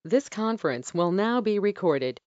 This conference will now be recorded.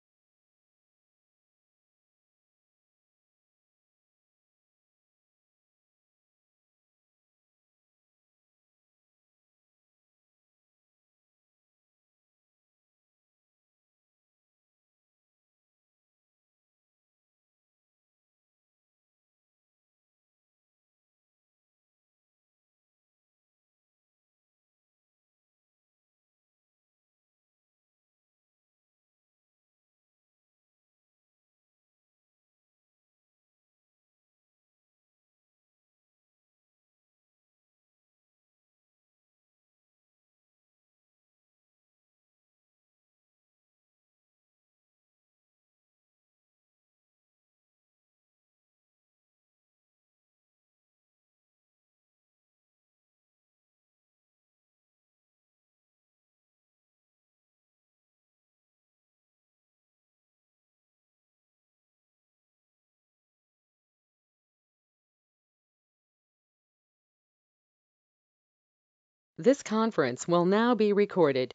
This conference will now be recorded.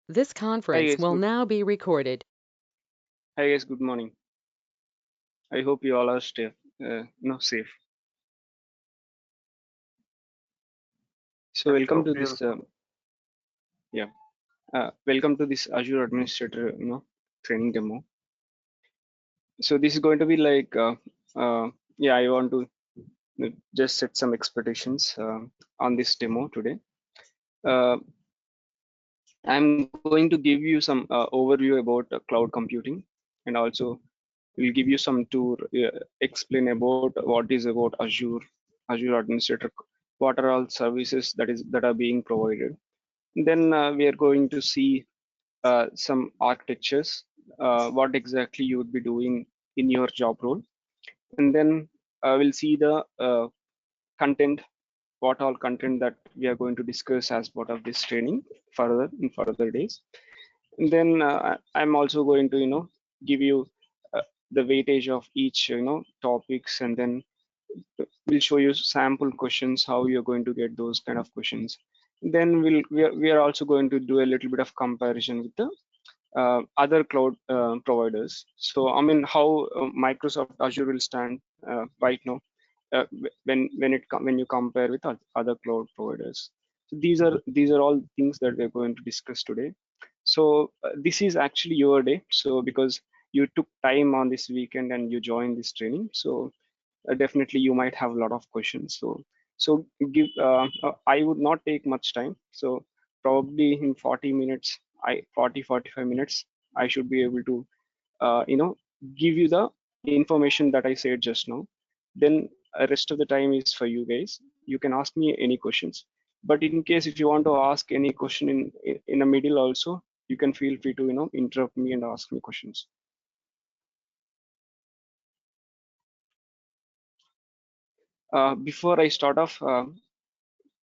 This Hi conference guys, will now be recorded. good morning. I hope you all are safe. So Yes, welcome so to we this, will. welcome to this Azure Administrator, training demo. So this is going to be like, I want to just set some expectations on this demo today. Uh, I'm going to give you some overview about cloud computing, and also we'll give you some to explain about what is about Azure Administrator, what are all services that are being provided. Then we are going to see some architectures, what exactly you would be doing in your job role, and then we'll see the content, what all content that we are going to discuss as part of this training further in further days. And then I'm also going to give you uh, the weightage of each topics, and then we'll show you sample questions how you're going to get those kind of questions. Then we are also going to do a little bit of comparison with the other cloud providers. So I mean, how Microsoft Azure will stand right now when you compare with other cloud providers. So these are all things that we're going to discuss today. So this is actually your day. So because you took time on this weekend and you joined this training, so definitely you might have a lot of questions. So give I would not take much time. So probably in 40 minutes, 45 minutes, I should be able to give you the information that I said just now. Then rest of the time is for you guys. You can ask me any questions. But in case if you want to ask any question in the middle also, you can feel free to interrupt me and ask me questions. Before I start off,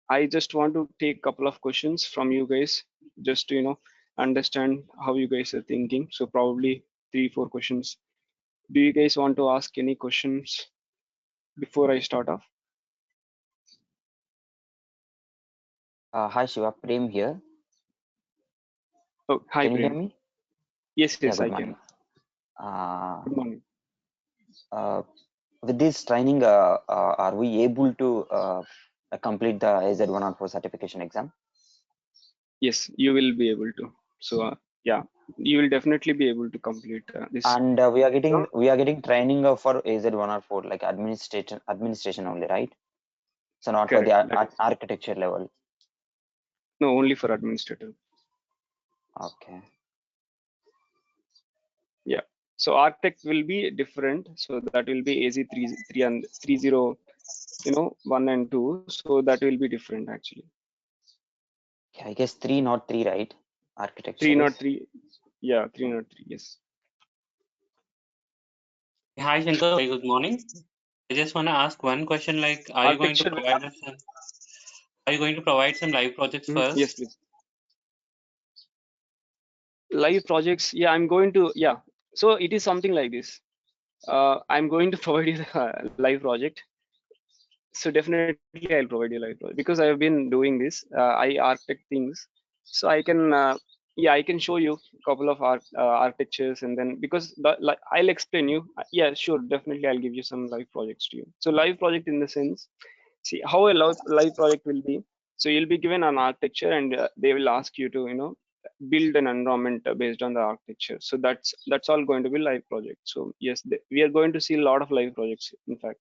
I just want to take a couple of questions from you guys, just to understand how you guys are thinking. So probably 3-4 questions. Do you guys want to ask any questions before I start off? Hi Shiva, Prem here. Oh, hi Can you hear Prem. me? Yes, Yeah, yes, good I morning. can. Good morning. With this training, are we able to complete the AZ114 certification exam? Yes, you will be able to. So yeah, you will definitely be able to complete this. And we are getting training for AZ114, like administration only, right? So not for the Correct. That is architecture level. no, only for administrative. Okay. Yeah. So architect will be different. So that will be AZ3 and 30, 1 and 2. So that will be different actually. Yeah, I guess 3, not 3, right? Architecture is. 303. Yeah, 303. Yes. Hi Shankar, very good morning. I just want to ask one question, like, are you going to Architecture. provide us some live projects for us? Yes, please. Live projects. Yeah, I'm going to. Yeah. So it is something like this. I'm going to provide you the live project. So definitely I'll provide you live project because I have been doing this. I architect things, so I can I can show you a couple of architectures, and then because like I'll explain you. Yeah, sure, definitely I'll give you some live projects to you. So live project in the sense, see how a live project will be. So you'll be given an architecture, and they will ask you to build an environment based on the architecture. So that's all going to be live project. So yes, we are going to see a lot of live projects, in fact.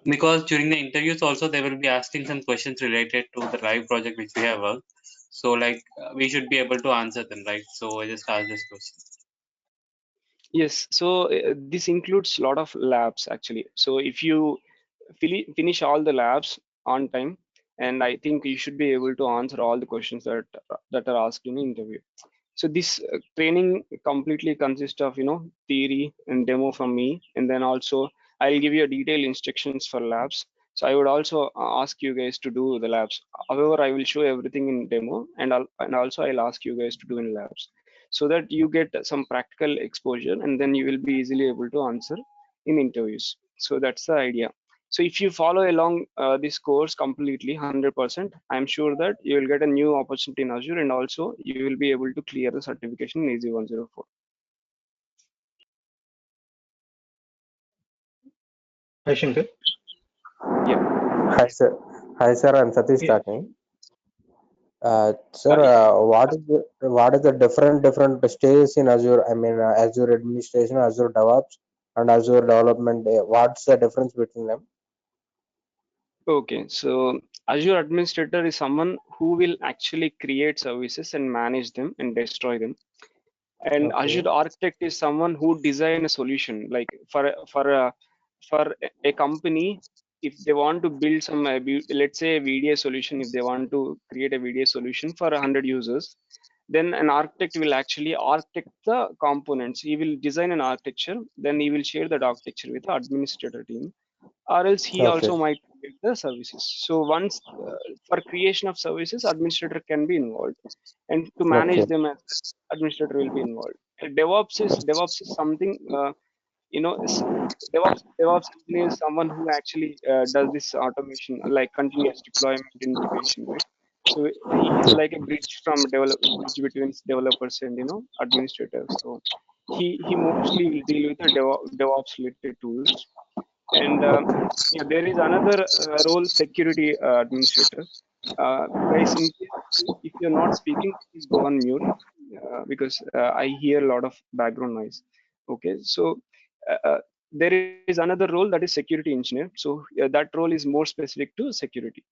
Because during the interviews also they will be asking some questions related to the live project which we have worked. So like we should be able to answer them, right? So I just asked this question. Yes, so this includes a lot of labs actually. So if you finish all the labs on time, and I think you should be able to answer all the questions that are asked in the interview. So this training completely consists of theory and demo from me, and then also I'll give you detailed instructions for labs. So I would also ask you guys to do the labs. However, I will show everything in demo, and also I'll ask you guys to do in labs, so that you get some practical exposure, and then you will be easily able to answer in interviews. So that's the idea. So if you follow along this course completely 100%, I'm sure that you will get a new opportunity in Azure, and also you will be able to clear the certification in AZ104. Hi, Shankar. Yeah. Hi, sir. Hi, sir. I'm Satish Yeah. talking. Sir, what is the different stages in Azure? I mean, Azure administration, Azure DevOps, and Azure development. What's the difference between them? Okay. So Azure administrator is someone who will actually create services and manage them and destroy them. And Okay. Azure architect is someone who design a solution, like for a company. If they want to build some let's say a VDA solution, if they want to create a VDA solution for 100 users, then an architect will actually architect the components. He will design an architecture, then he will share that architecture with the administrator team, or else he Okay. also might create the services. So once for creation of services, administrator can be involved, and to manage Okay. them as well, administrator will be involved. DevOps is something DevOps engineer is someone who actually does this automation, like continuous deployment integration, right? So he is like a bridge between developers and administrators. So he mostly will deal with the DevOps related tools. And yeah, there is another role, security administrator. Guys, if you're not speaking, please go on mute, because I hear a lot of background noise. Okay, so there is another role, that is security engineer. So that role is more specific to security.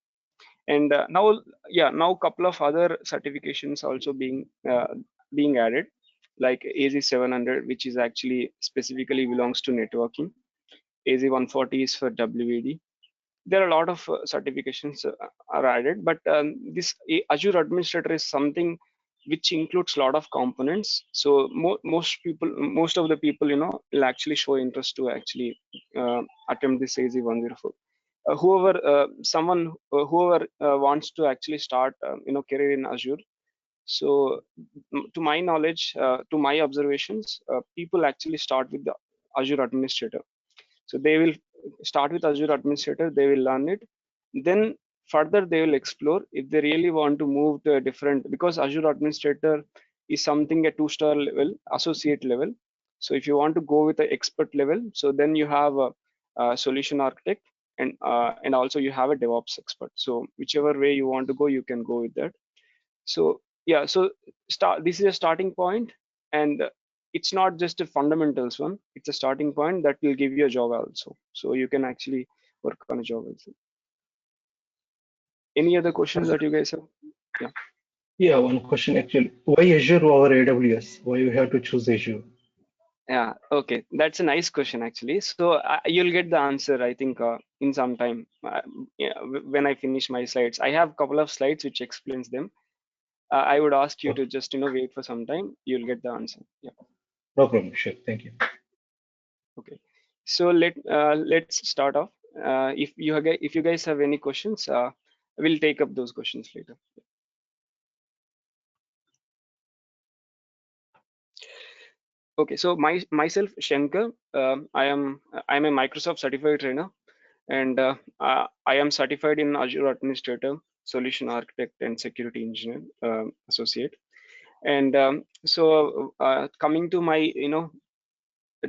And now couple of other certifications also being added, like AZ700, which is actually specifically belongs to networking. AZ140 is for WAD. There are a lot of certifications are added, but this Azure Administrator is something which includes a lot of components. So most of the people, will actually show interest to actually attempt this AZ104. Whoever wants to actually start, career in Azure. So to my knowledge, to my observations, people actually start with the Azure Administrator. So they will start with Azure Administrator, they will learn it. Then further they will explore if they really want to move to a different, because Azure Administrator is something a 2-star level, associate level. So if you want to go with the expert level, so then you have a solution architect, and also you have a DevOps expert. So whichever way you want to go, you can go with that. So yeah, so this is a starting point, and it's not just a fundamentals one, it's a starting point that will give you a job also, so you can actually work on a job also. Any other questions that you guys have? Yeah, one question actually. Why Azure over AWS? Why you have to choose Azure? Yeah, okay, that's a nice question actually. So you'll get the answer, I think, in some time, when I finish my slides. I have a couple of slides which explains them. I would ask you to just wait for some time, you'll get the answer. Yeah. No problem. Sure. Thank you. Okay, so let's start off. If you guys have any questions, we'll take up those questions later. Okay, so myself Shankar, I'm a Microsoft certified trainer, and I am certified in Azure Administrator, Solution Architect, and Security Engineer Associate. And so coming to my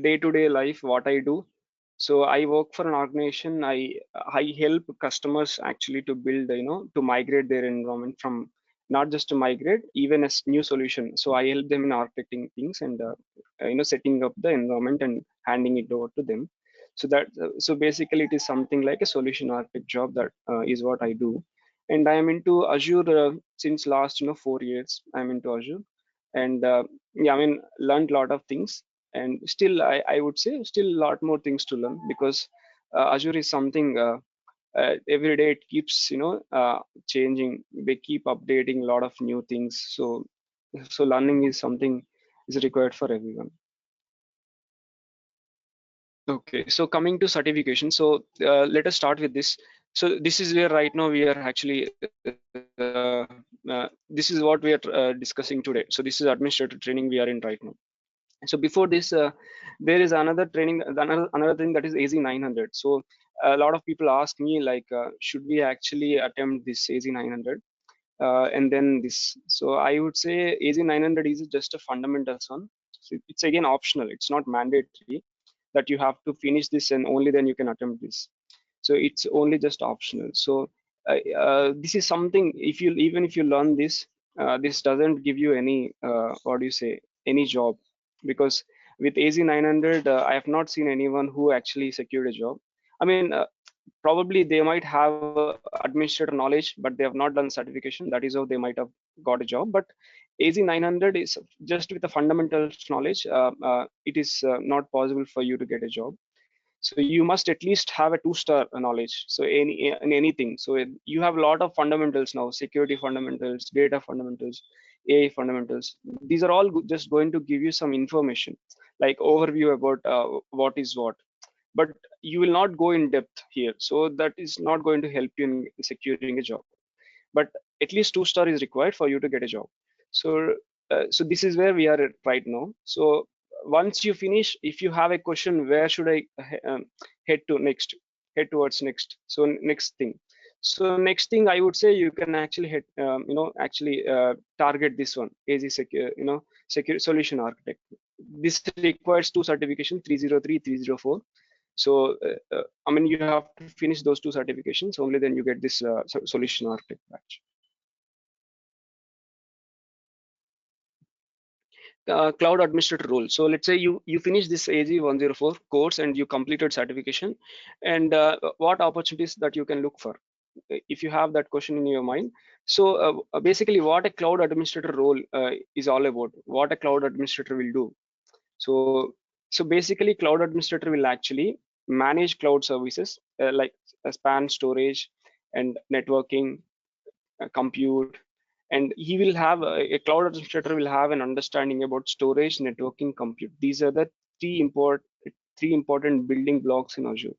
day-to-day life, what I do. So I work for an organization. I help customers actually to build, to migrate their environment from, not just to migrate, even as new solution. So I help them in architecting things and setting up the environment and handing it over to them. So so basically it is something like a solution architect job. That is what I do. And I am into Azure since last 4 years. I'm into Azure, and yeah, I mean, learned a lot of things, and still I would say still a lot more things to learn, because Azure is something every day it keeps changing. They keep updating a lot of new things, so learning is something is required for everyone. Okay, so coming to certification, so let us start with this. So this is where right now we are actually this is what we are discussing today. So this is administrative training we are in right now. So before this, there is another training, another thing, that is AZ900. So a lot of people ask me, like, should we actually attempt this AZ900 and then this? So I would say AZ900 is just a fundamentals one. So it's again optional, it's not mandatory that you have to finish this and only then you can attempt this. So it's only just optional. So this is something, even if you learn this, this doesn't give you any what do you say, any job, because with AZ900 I have not seen anyone who actually secured a job. I mean, probably they might have administrator knowledge, but they have not done certification. That is how they might have got a job. But AZ900 is just with the fundamentals knowledge, it is not possible for you to get a job. So you must at least have a 2-star knowledge, so in anything. So you have a lot of fundamentals now: security fundamentals, data fundamentals, AI fundamentals. These are all just going to give you some information, like overview about what is what, but you will not go in depth here. So that is not going to help you in securing a job. But at least 2-star is required for you to get a job. So so this is where we are at right now. So once you finish, if you have a question, where should I head towards next? So next thing. So next thing, I would say you can actually head, target this one, AZ secure, secure solution architect. This requires 2 certification, 303, 304. So I mean, you have to finish those 2 certifications, only then you get this solution architect badge. cloud administrator role. So let's say you finish this AZ-104 course and you completed certification, and what opportunities that you can look for if you have that question in your mind. So basically what a cloud administrator role is all about, what a cloud administrator will do. So basically cloud administrator will actually manage cloud services like span, storage, and networking, compute, and he will have a cloud administrator will have an understanding about storage, networking, compute. These are the three important building blocks in Azure.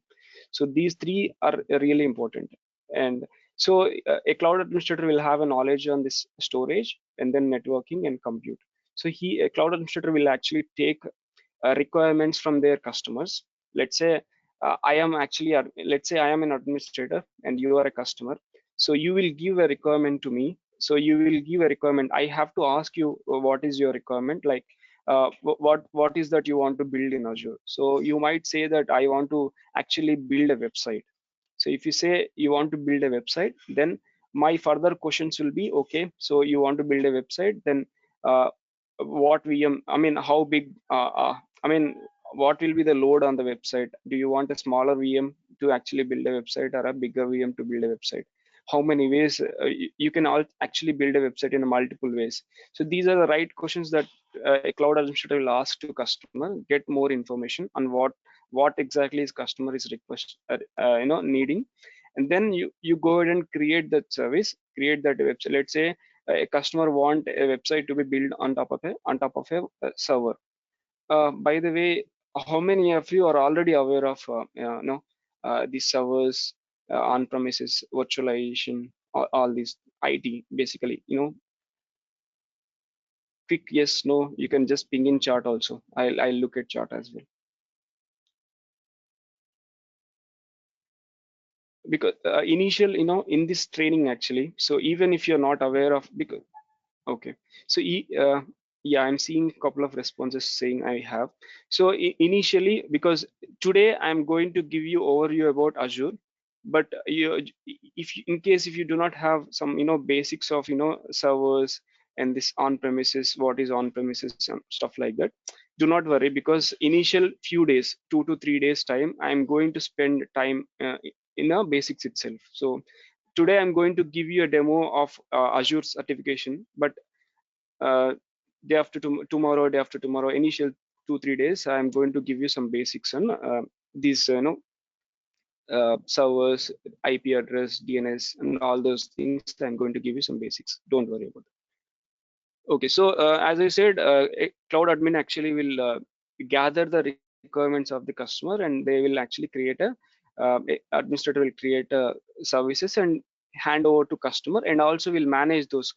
So these three are really important. And so a cloud administrator will have a knowledge on this storage and then networking and compute. So a cloud administrator will actually take requirements from their customers. Let's say let's say I am an administrator and you are a customer. So you will give a requirement to me. So you will give a requirement. I have to ask you what is your requirement, like what is that you want to build in Azure. So you might say that I want to actually build a website. So if you say you want to build a website, then my further questions will be, okay, so you want to build a website, then what VM, I mean, how big, I mean, what will be the load on the website? Do you want a smaller VM to actually build a website or a bigger VM to build a website? How many ways you can all actually build a website in multiple ways? So these are the right questions that a cloud administrator will ask to customer, get more information on what exactly is customer is needing, and then you go ahead and create that service, create that website. Let's say a customer want a website to be built on top of a server. By the way, how many of you are already aware of these servers, on premises virtualization, all these IT basically, quick yes no, you can just ping in chat also. I'll look at chat as well, because initial in this training actually, so even if you're not aware of, because okay, so yeah, I'm seeing a couple of responses saying I have. So initially, because today I'm going to give you overview about Azure, but in case if you do not have some basics of servers and this on-premises, what is on-premises and stuff like that, do not worry, because initial few days, 2 to 3 days time, I'm going to spend time in a basics itself. So today I'm going to give you a demo of Azure certification, but day after tomorrow, day after tomorrow, initial 2 3 days, I'm going to give you some basics on these servers, IP address, DNS, and all those things. I'm going to give you some basics. Don't worry about it. Okay, so as I said, a cloud admin actually will gather the requirements of the customer, and they will actually create administrator will create services and hand over to customer, and also will manage those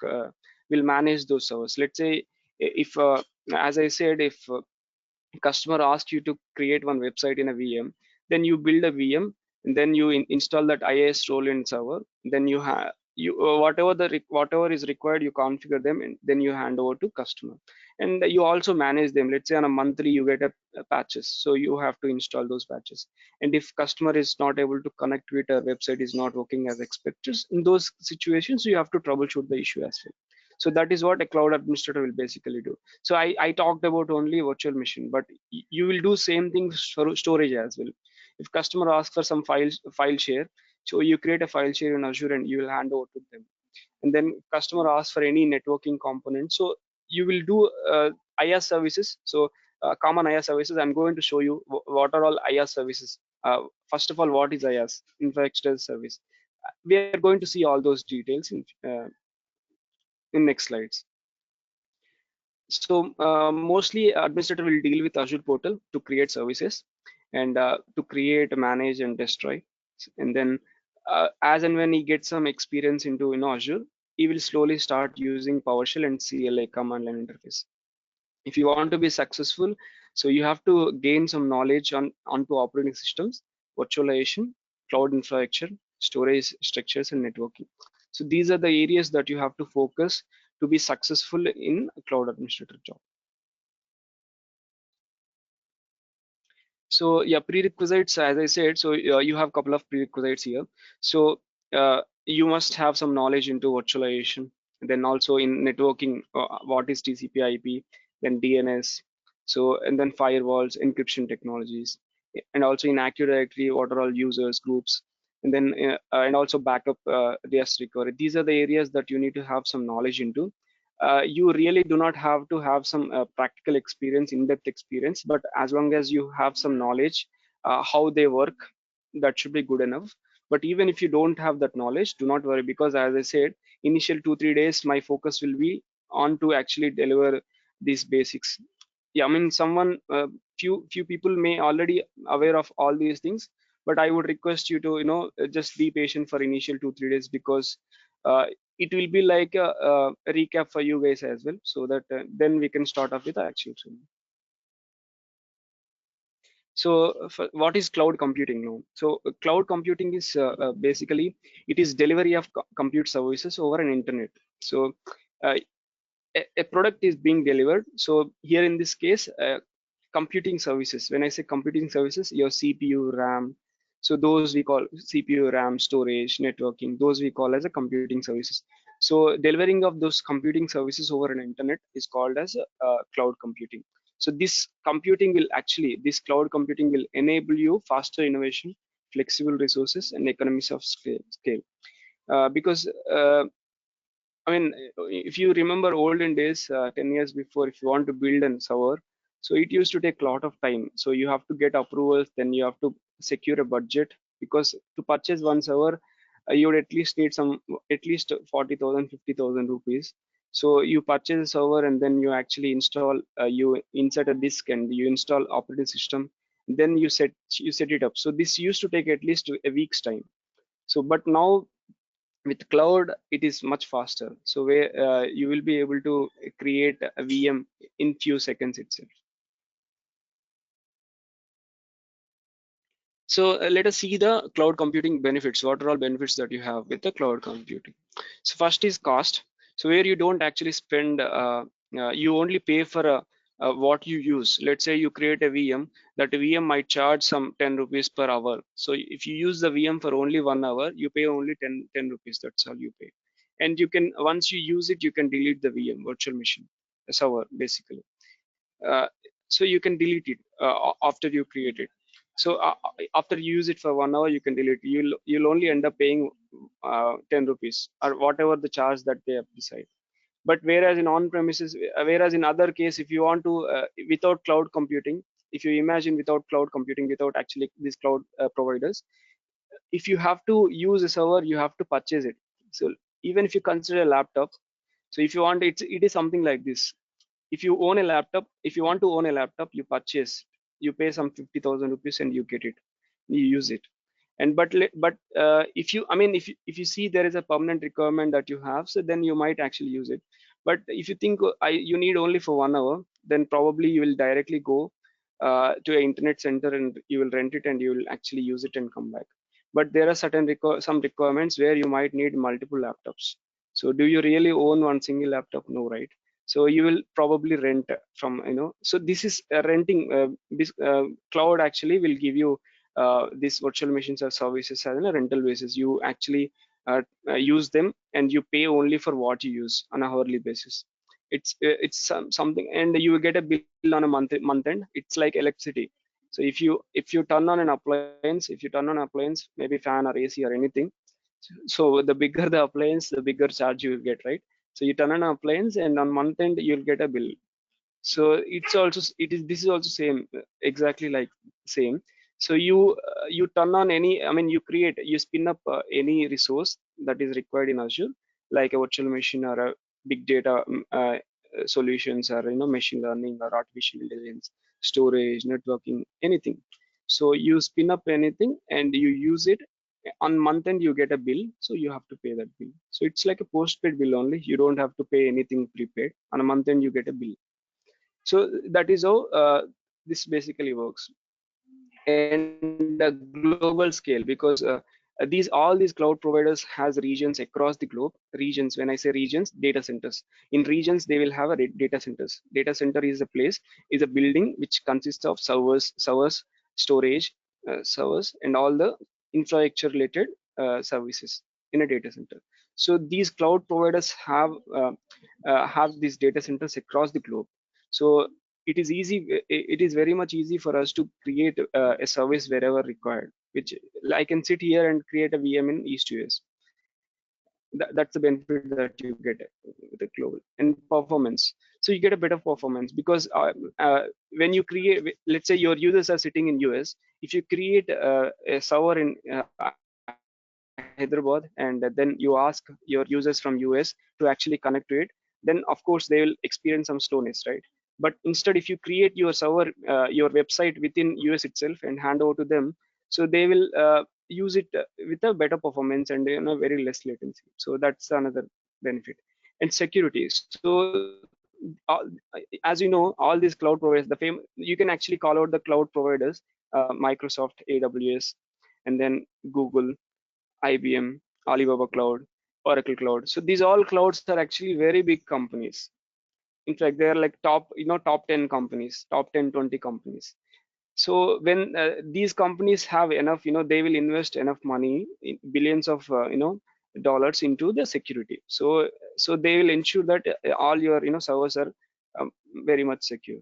servers. Let's say if as I said, if customer asks you to create one website in a VM, then you build a VM, and then you install that IIS role in server. Then you have whatever is required, you configure them, and then you hand over to customer, and you also manage them. Let's say on a monthly you get a patches, so you have to install those patches. And if customer is not able to connect with a website, is not working as expected, in those situations you have to troubleshoot the issue as well. So that is what a cloud administrator will basically do. So I talked about only virtual machine, but you will do same thing for storage as well. If customer asks for some file share, so you create a file share in Azure and you will hand over to them. And then customer asks for any networking component, so you will do IaaS services. So common IaaS services, I'm going to show you what are all IaaS services. First of all, what is IaaS? Infrastructure service. We are going to see all those details in next slides. So mostly administrator will deal with Azure portal to create services and to create, manage, and destroy. And then as and when he gets some experience into Azure, he will slowly start using PowerShell and CLI command line interface. If you want to be successful, so you have to gain some knowledge onto operating systems, virtualization, cloud infrastructure, storage structures, and networking. So these are the areas that you have to focus to be successful in a cloud administrator job. So yeah, prerequisites, as I said, so you have a couple of prerequisites here. So you must have some knowledge into virtualization, and then also in networking, what is TCP/IP, then DNS, so and then firewalls, encryption technologies, and also in Active Directory, what are all users groups, and then and also backup rest recovery. These are the areas that you need to have some knowledge into. You really do not have to have some practical experience, in-depth experience, but as long as you have some knowledge how they work, that should be good enough. But even if you don't have that knowledge, do not worry, because as I said, initial 2-3 days my focus will be on to actually deliver these basics. Yeah, I mean, someone few people may already aware of all these things, but I would request you to just be patient for initial 2-3 days, because uh, it will be like a recap for you guys as well, so that then we can start off with the actual training. So what is cloud computing now? So cloud computing is basically it is delivery of compute services over an internet. So uh, a product is being delivered. So here in this case, computing services. When I say computing services, your CPU, RAM. So those we call CPU, RAM, storage, networking. Those we call as a computing services. So delivering of those computing services over an internet is called as cloud computing. So this cloud computing will enable you faster innovation, flexible resources, and economies of scale. Because I mean, if you remember olden days, 10 years before, if you want to build a server, so it used to take a lot of time. So you have to get approvals, then you have to secure a budget, because to purchase one server, you would at least need at least 40,000, 50,000 rupees. So you purchase a server and then you actually install, you insert a disk and you install operating system, then you set it up. So this used to take at least a week's time. So but now with cloud it is much faster, so where you will be able to create a VM in few seconds itself. So let us see the cloud computing benefits. What are all benefits that you have with the cloud computing? So first is cost. So where you don't actually spend, you only pay for what you use. Let's say you create a VM, that VM might charge some 10 rupees per hour. So if you use the VM for only 1 hour, you pay only 10 rupees. That's all you pay. And you can, once you use it, you can delete the VM, virtual machine, a server basically. So you can delete it after you create it. So after you use it for 1 hour, you can delete it. You'll only end up paying 10 rupees or whatever the charge that they have decided. But whereas in on-premises, whereas in other case, if you want to without cloud computing, if you imagine without cloud computing, without actually these cloud providers, if you have to use a server, you have to purchase it. So even if you consider a laptop, so if you want it is something like this. If you own a laptop, if you want to own a laptop, you purchase, you pay some 50,000 rupees and you get it, you use it. And but if you, I mean, if you see there is a permanent requirement that you have, so then you might actually use it. But if you think you need only for 1 hour, then probably you will directly go to an internet center and you will rent it and you will actually use it and come back. But there are certain some requirements where you might need multiple laptops. So do you really own one single laptop? No, right? So you will probably rent from, so this is renting. This cloud actually will give you these virtual machines or services as a rental basis. You actually use them and you pay only for what you use on a hourly basis. It's something, and you will get a bill on a month end. It's like electricity. So if you turn on an appliance, maybe fan or AC or anything, so the bigger the appliance, the bigger charge you will get, right? So you turn on an appliance and on month end you'll get a bill. So this is also same, exactly like same. So you turn on any, I mean, you spin up any resource that is required in Azure, like a virtual machine or a big data solutions, or machine learning or artificial intelligence, storage, networking, anything. So you spin up anything and you use it. On month end you get a bill, so you have to pay that bill. So it's like a postpaid bill only, you don't have to pay anything prepaid. On a month end you get a bill. So that is how this basically works. And a global scale, because all these cloud providers has regions across the globe. Regions, when I say regions, data centers. In regions they will have a data centers. Data center is a building which consists of servers, storage, servers, and all the infrastructure related services in a data center. So these cloud providers have these data centers across the globe. So it is easy. It is very much easy for us to create a service wherever required. Which I can sit here and create a VM in East US. That's the benefit that you get with the global. And performance, so you get a better performance because when you create, let's say your users are sitting in US, if you create a server in Hyderabad and then you ask your users from US to actually connect to it, then of course they will experience some slowness, right? But instead, if you create your server, your website within US itself and hand over to them, so they will use it with a better performance and very less latency. So that's another benefit. And security. So uh, as you know, all these cloud providers, you can actually call out the cloud providers, Microsoft, AWS, and then Google, IBM, Alibaba Cloud, Oracle Cloud. So these all clouds are actually very big companies. In fact, they are like top 10 companies, top 10, 20 companies. So when these companies have enough, they will invest enough money, in billions of dollars into the security. So they will ensure that all your servers are very much secure,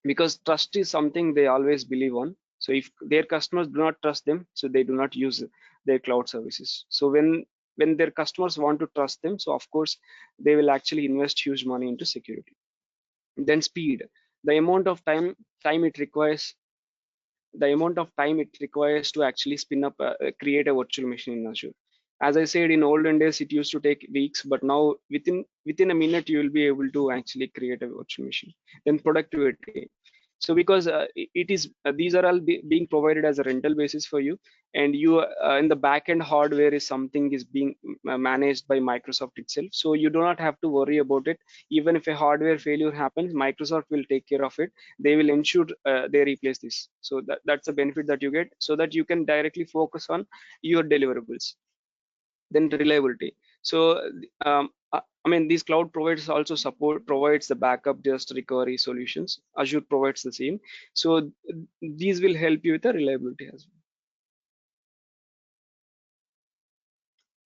because trust is something they always believe on. So if their customers do not trust them, so they do not use their cloud services. So when their customers want to trust them, so of course they will actually invest huge money into security. Then speed, the amount of time it requires to actually spin up create a virtual machine in Azure. As I said, in olden days it used to take weeks, but now within a minute you will be able to actually create a virtual machine. Then productivity. So because it is these are all being provided as a rental basis for you, and you in the backend hardware is something is being managed by Microsoft itself. So you do not have to worry about it. Even if a hardware failure happens, Microsoft will take care of it. They will ensure they replace this. So that's a benefit that you get, so that you can directly focus on your deliverables. Then reliability. So I mean, these cloud providers also provides the backup just recovery solutions. Azure provides the same. So these will help you with the reliability as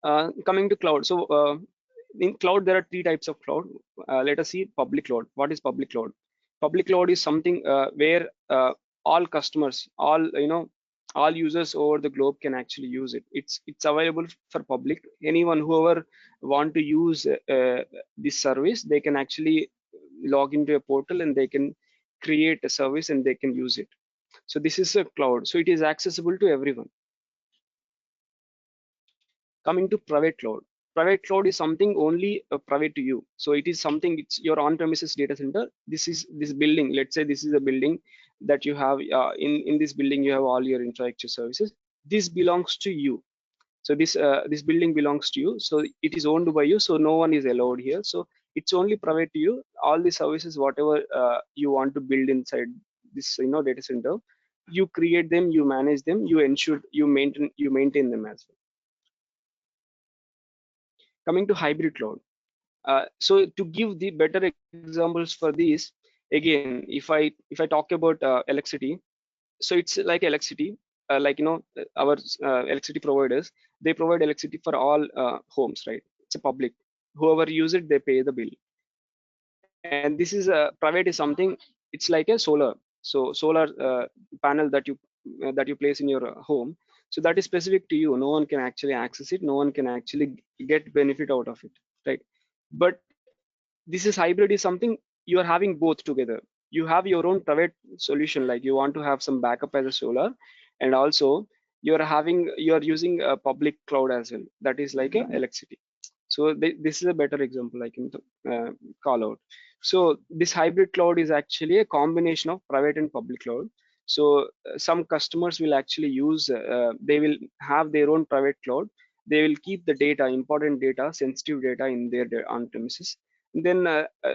well. Coming to cloud. So in cloud, there are three types of cloud. Let us see public cloud. What is public cloud? Public cloud is something where all customers, all users over the globe can actually use it. It's available for public. Anyone, whoever want to use this service, they can actually log into a portal and they can create a service and they can use it. So this is a cloud. So it is accessible to everyone. Coming to private cloud. Private cloud is something only private to you. So it is something, it's your on-premises data center. This is this building. Let's say this is a building that you have. In this building, you have all your infrastructure services. This belongs to you. So this building belongs to you. So it is owned by you. So no one is allowed here. So it's only private to you. All the services, whatever you want to build inside this data center, you create them, you manage them, you ensure you maintain them as well. Coming to hybrid cloud. So to give the better examples for these, again, if I talk about electricity, so it's like electricity, like our electricity providers, they provide electricity for all homes, right? It's a public. Whoever use it, they pay the bill. And this is a private is something. It's like a solar. So solar panel that you place in your home. So that is specific to you. No one can actually access it. No one can actually get benefit out of it, right? But this is hybrid is something you are having both together. You have your own private solution, like you want to have some backup as a solar, and also you are using a public cloud as well. That is like a electricity. So this is a better example I can call out. So this hybrid cloud is actually a combination of private and public cloud. So some customers will actually use, they will have their own private cloud. They will keep the data, important data, sensitive data in their on-premises. Then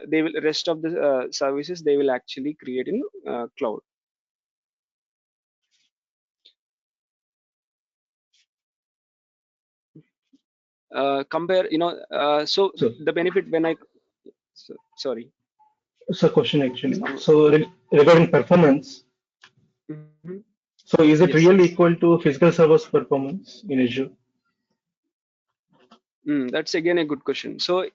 they will rest of the services they will actually create in cloud. Compare, so the benefit when sorry. It's a question actually. So regarding performance, so is it Yes. really equal to physical servers performance in Azure? That's again a good question. So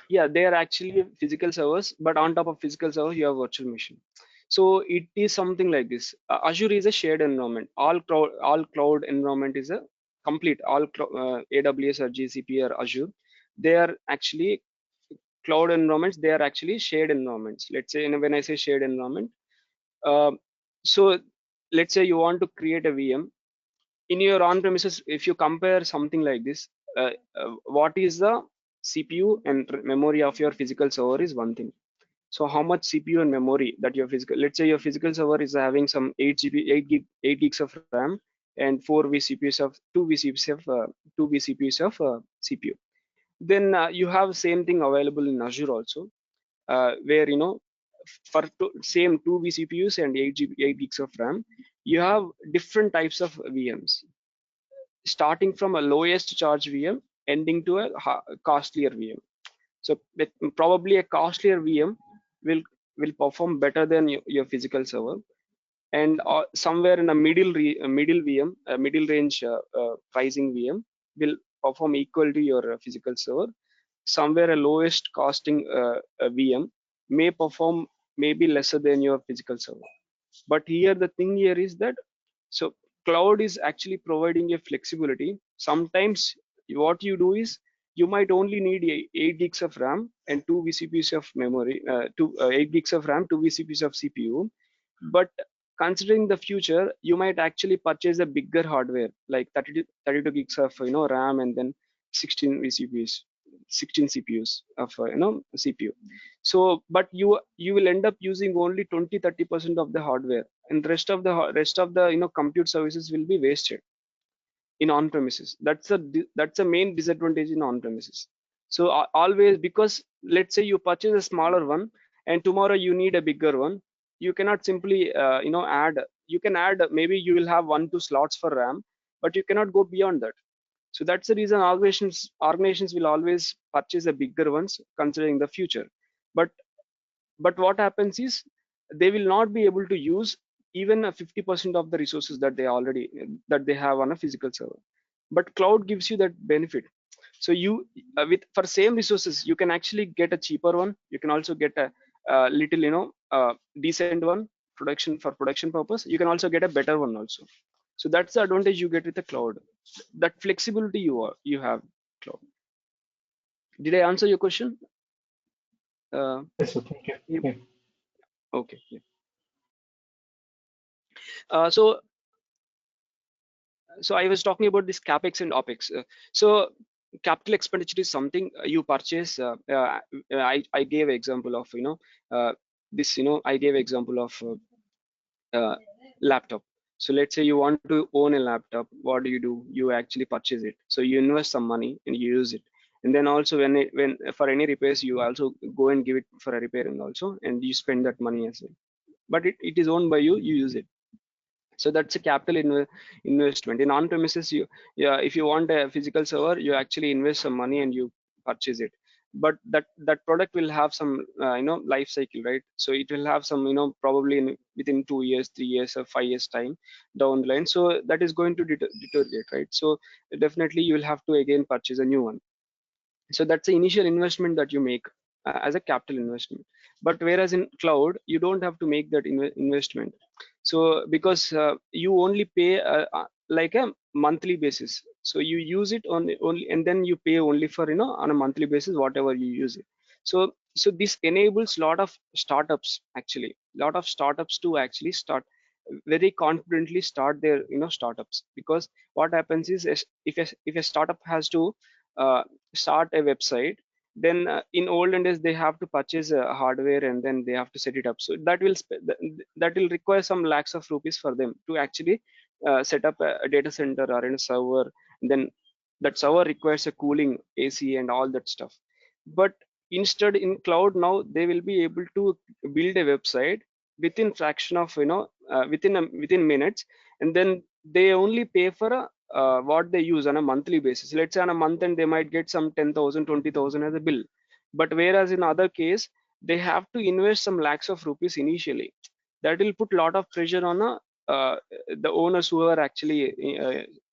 yeah, they are actually physical servers, but on top of physical server, you have virtual machine. So it is something like this. Azure is a shared environment. All cloud environment is a complete. AWS or GCP or Azure, they are actually cloud environments. They are actually shared environments. Let's say, when I say shared environment, so let's say you want to create a VM in your on-premises. If you compare something like this, what is the CPU and memory of your physical server is one thing. So how much CPU and memory that your physical, let's say your physical server is having some 8 gigs of RAM and 4 vCPUs of 2 vCPUs of 2 vCPUs of CPU. Then you have same thing available in Azure also, where for same 2 vCPUs and 8 gigs of RAM, you have different types of VMs, starting from a lowest charge VM ending to a costlier VM. So probably a costlier VM will perform better than your physical server, and somewhere in a middle VM, middle range pricing VM will perform equal to your physical server. Somewhere a lowest costing VM may perform maybe lesser than your physical server. But here the thing here is that, so cloud is actually providing a flexibility. Sometimes what you do is you might only need 8 gigs of RAM and 2 vCPUs of memory, 8 gigs of RAM, 2 vCPUs of CPU. But considering the future, you might actually purchase a bigger hardware like 32 gigs of RAM, and then 16 vCPUs, 16 CPUs of CPU. So but you will end up using only 20-30% of the hardware, and the rest of the compute services will be wasted in on-premises. That's a main disadvantage in on-premises. So always, because let's say you purchase a smaller one and tomorrow you need a bigger one, you cannot simply add. You can add, maybe you will have 1-2 slots for RAM, but you cannot go beyond that. So that's the reason organizations will always purchase the bigger ones considering the future. But what happens is they will not be able to use even a 50% of the resources that they have on a physical server. But cloud gives you that benefit. So you with for same resources, you can actually get a cheaper one. You can also get a little decent one for production purpose. You can also get a better one also. So that's the advantage you get with the cloud. That flexibility you have cloud. Did I answer your question? Yes, sir. Thank you. Yeah. Yeah. Okay. Yeah. So I was talking about this capex and opex. So capital expenditure is something you purchase. I gave example of this. I gave example of laptop. So let's say you want to own a laptop. What do? You actually purchase it. So you invest some money and you use it. And then also when for any repairs, you also go and give it for a repair, and you spend that money as well. But it is owned by you. You use it. So that's a capital investment. In on-premises, if you want a physical server, you actually invest some money and you purchase it. But that product will have some life cycle, right? So it will have some probably within 2 years, 3 years, or 5 years time down the line. So that is going to deteriorate, right? So definitely you will have to again purchase a new one. So that's the initial investment that you make as a capital investment. But whereas in cloud, you don't have to make that investment. So because you only pay like a monthly basis. So you use it only, and then you pay only for on a monthly basis whatever you use it. So this enables lot of startups, actually lot of startups to actually start very confidently start their startups. Because what happens is, if a startup has to start a website, then in olden days they have to purchase hardware and then they have to set it up. So that will require some lakhs of rupees for them to actually set up a data center or in a server. And then that server requires a cooling, AC, and all that stuff. But instead in cloud now, they will be able to build a website within fraction of within minutes, and then they only pay for what they use on a monthly basis. Let's say on a month, and they might get some 10,000, 20,000 as a bill. But whereas in other case, they have to invest some lakhs of rupees initially. That will put a lot of pressure on the owners who are actually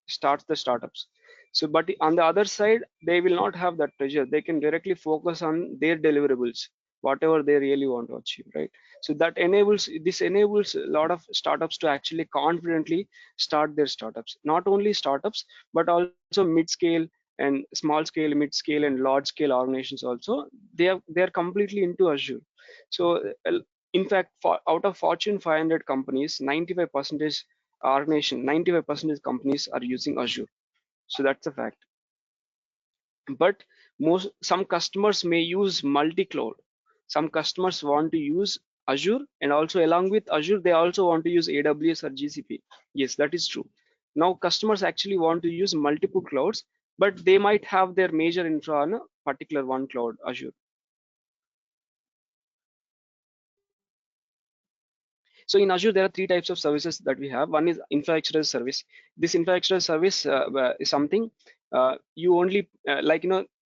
starts the startups. So, but on the other side, they will not have that pressure. They can directly focus on their deliverables, whatever they really want to achieve, right? So that enables, this enables a lot of startups to actually confidently start their startups. Not only startups, but also mid-scale and small scale, mid-scale and large scale organizations also. They are completely into Azure. So in fact, out of Fortune 500 companies, 95% organization, 95% companies are using Azure. So that's a fact. But some customers may use multi-cloud. Some customers want to use Azure, and also along with Azure, they also want to use AWS or GCP. Yes, that is true. Now customers actually want to use multiple clouds, but they might have their major infra on a particular one cloud, Azure. So in Azure, there are three types of services that we have. One is infrastructure as a service. This infrastructure as a service is something you only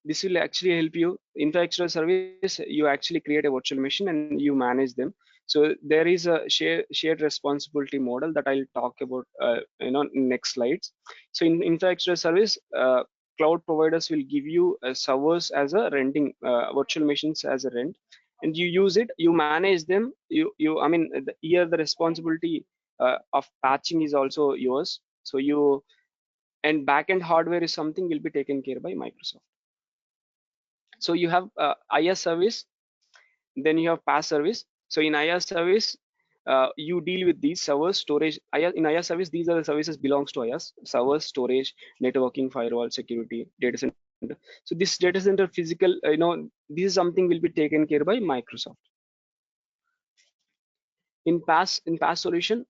this will actually help you. Infrastructure as a service, you actually create a virtual machine and you manage them. So there is a shared responsibility model that I'll talk about in next slides. So in infrastructure as a service, cloud providers will give you servers as a renting, virtual machines as a rent, and you use it, you manage them, here the responsibility of patching is also yours. So you, and backend hardware is something will be taken care by Microsoft. So you have IaaS service, then you have PaaS service. So in IaaS service, you deal with these servers, storage. In IaaS service, these are the services belongs to IaaS: servers, storage, networking, firewall, security, data center. So this data center physical, this is something will be taken care by Microsoft. In PaaS solution,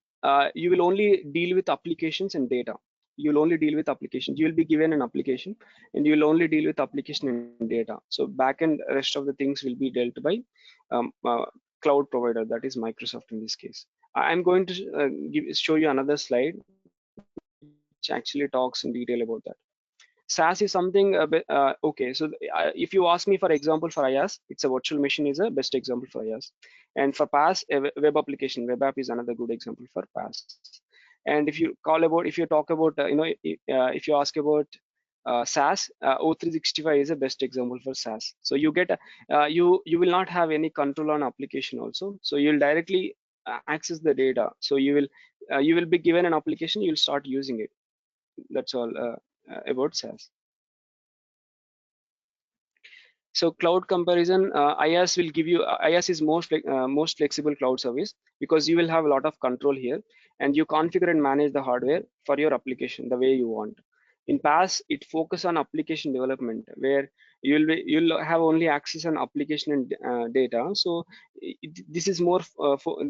you will only deal with applications and data. You will only deal with applications. You will be given an application, and you will only deal with application and data. So backend, rest of the things will be dealt by cloud provider, that is Microsoft in this case. I'm going to show you another slide which actually talks in detail about that. SaaS is something okay. So if you ask me for example for IaaS, it's a virtual machine is a best example for IaaS, and for PaaS, a web application, web app is another good example for PaaS. And if you talk about if you ask about SaaS, O365 is a best example for SaaS. So you get you will not have any control on application also. So you'll directly access the data. So you will be given an application, you'll start using it. That's all about SaaS. So cloud comparison, IaaS will give you, IaaS is most flexible cloud service because you will have a lot of control here, and you configure and manage the hardware for your application the way you want. In PaaS, it focus on application development where you'll have only access on application and data. So this is more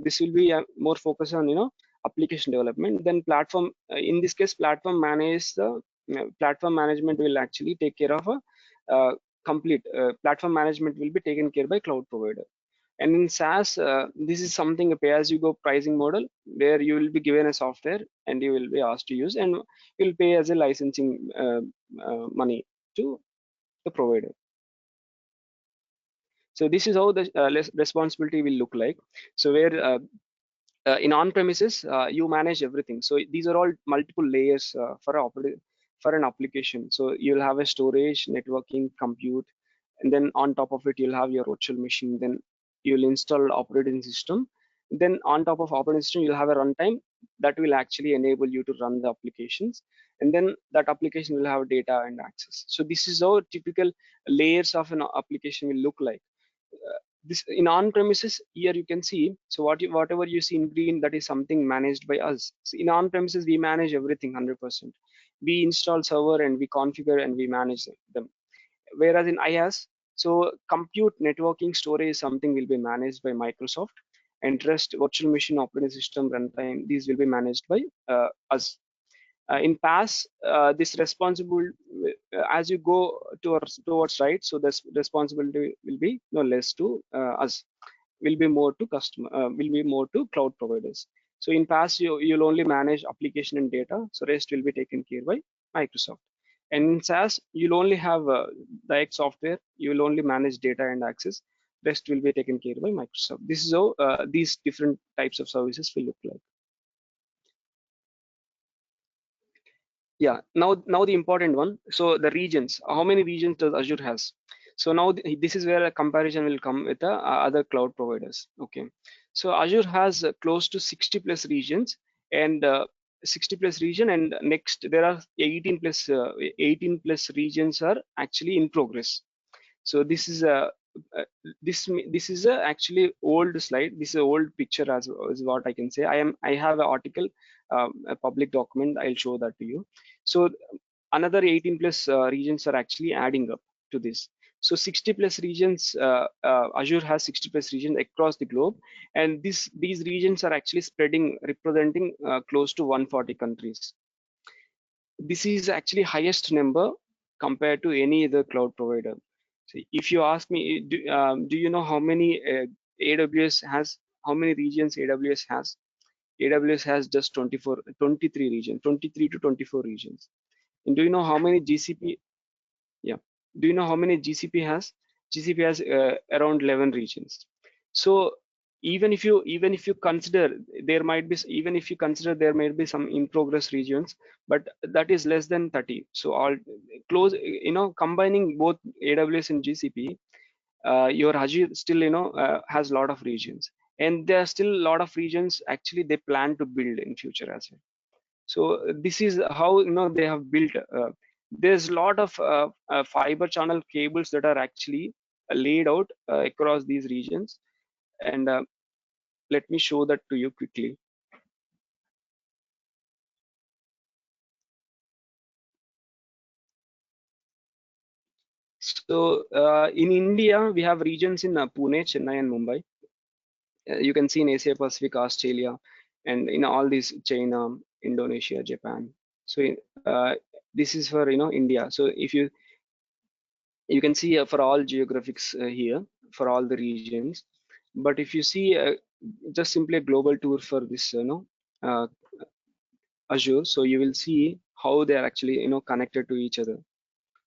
this will be more focus on application development. Then platform, in this case, platform platform management will actually take care of a complete platform management will be taken care by cloud provider. And in SaaS, this is something a pay-as-you-go pricing model where you will be given a software and you will be asked to use, and you'll pay as a licensing money to the provider. So this is how the responsibility will look like. So where in on-premises, you manage everything. So these are all multiple layers for an application. So you'll have a storage, networking, compute, and then on top of it you'll have your virtual machine. Then you'll install operating system. Then on top of operating system you'll have a runtime that will actually enable you to run the applications, and then that application will have data and access. So this is how typical layers of an application will look like. This in on-premises, here you can see, so whatever you see in green, that is something managed by us. So in on-premises we manage everything 100%. We install server and we configure and we manage them. Whereas in IaaS, so compute, networking, storage is something will be managed by Microsoft, and rest, virtual machine, operating system, runtime, these will be managed by us. In PaaS, this responsible as you go towards right, so this responsibility will be no less to us, will be more to customer, will be more to cloud providers. So in PaaS, you'll only manage application and data, so rest will be taken care by Microsoft. And in SaaS, you'll only have direct software, you will only manage data and access, rest will be taken care by Microsoft. This is how these different types of services will look like. Yeah, now the important one. So the regions, how many regions does Azure has? So now this is where a comparison will come with the other cloud providers. Okay, so Azure has close to 60 plus regions, and 60 plus region, and next there are 18 plus regions are actually in progress. So this is a uh, this is a actually old slide. This is a old picture as is what I can say. I have an article, a public document. I'll show that to you. So another 18 plus regions are actually adding up to this. So 60 plus regions, Azure has 60 plus regions across the globe, and these regions are actually spreading, representing close to 140 countries. This is actually highest number compared to any other cloud provider. So if you ask me, do you know how many AWS has, how many regions AWS has? AWS has just 23 regions, 23 to 24 regions. And do you know how many GCP? Yeah. Do you know how many GCP has? GCP has around 11 regions. So even if you consider there might be, even if you consider there might be some in progress regions, but that is less than 30. So all close, combining both AWS and GCP, your Azure still has a lot of regions, and there are still a lot of regions actually they plan to build in future as well. So this is how they have built. There's a lot of fiber channel cables that are actually laid out across these regions, and let me show that to you quickly. So in India, we have regions in Pune, Chennai, and Mumbai. You can see in Asia Pacific, Australia, and in all these China, Indonesia, Japan. So this is for India. So if you can see for all geographics here for all the regions. But if you see just simply a global tour for this uh, Azure, so you will see how they are actually connected to each other.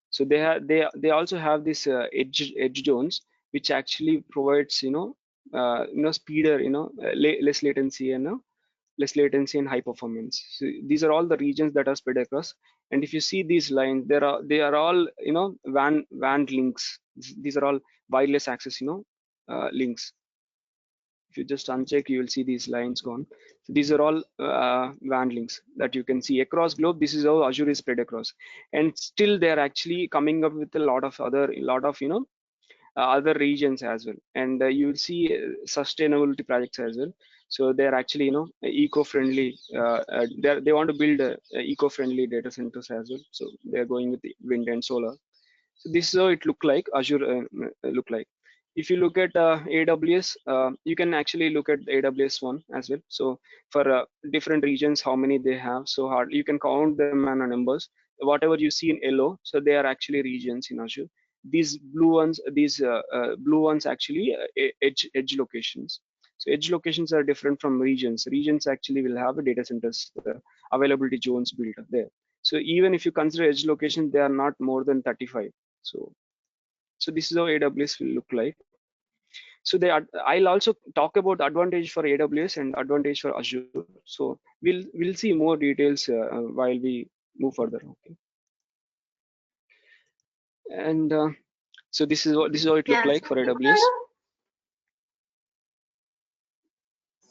So they also have this edge zones, which actually provides speeder, less latency, and less latency and high performance. So these are all the regions that are spread across. And if you see these lines, they are all WAN links. These are all wireless access links. If you just uncheck, you will see these lines gone. So these are all WAN links that you can see across globe. This is how Azure is spread across, and still they are actually coming up with a lot of other regions as well. And you will see sustainability projects as well. So they're actually eco-friendly. They want to build eco-friendly data centers as well. So they're going with the wind and solar. So this is how it look like Azure look like. If you look at AWS, you can actually look at the AWS one as well. So for different regions, how many they have, so hard you can count them on numbers. Whatever you see in yellow, so they are actually regions in Azure. These blue ones actually edge locations. So edge locations are different from regions. Regions actually will have a data centers availability zones built up there. So even if you consider edge location, they are not more than 35. So this is how AWS will look like. So I'll also talk about advantage for AWS and advantage for Azure. So we'll see more details while we move further. Okay. And so this is how it look like for AWS.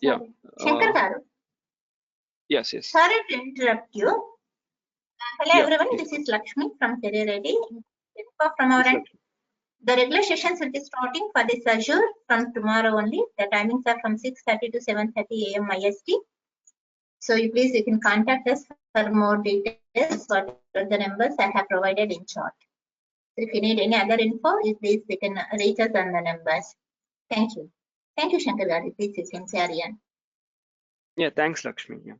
Yeah. Shankar garu. Yes. Sorry to interrupt you. Hello everyone, please. This is Lakshmi from Career Ready. From our end, the regular sessions will be starting for this Azure from tomorrow only. The timings are from 6:30 to 7:30 a.m. IST. So you can contact us for more details. What are the numbers I have provided in short. So if you need any other info, please you can reach us on the numbers. Thank you. Thank you, Shankar Gari. Please you can carry on. Yeah, thanks, Lakshmi. Yeah.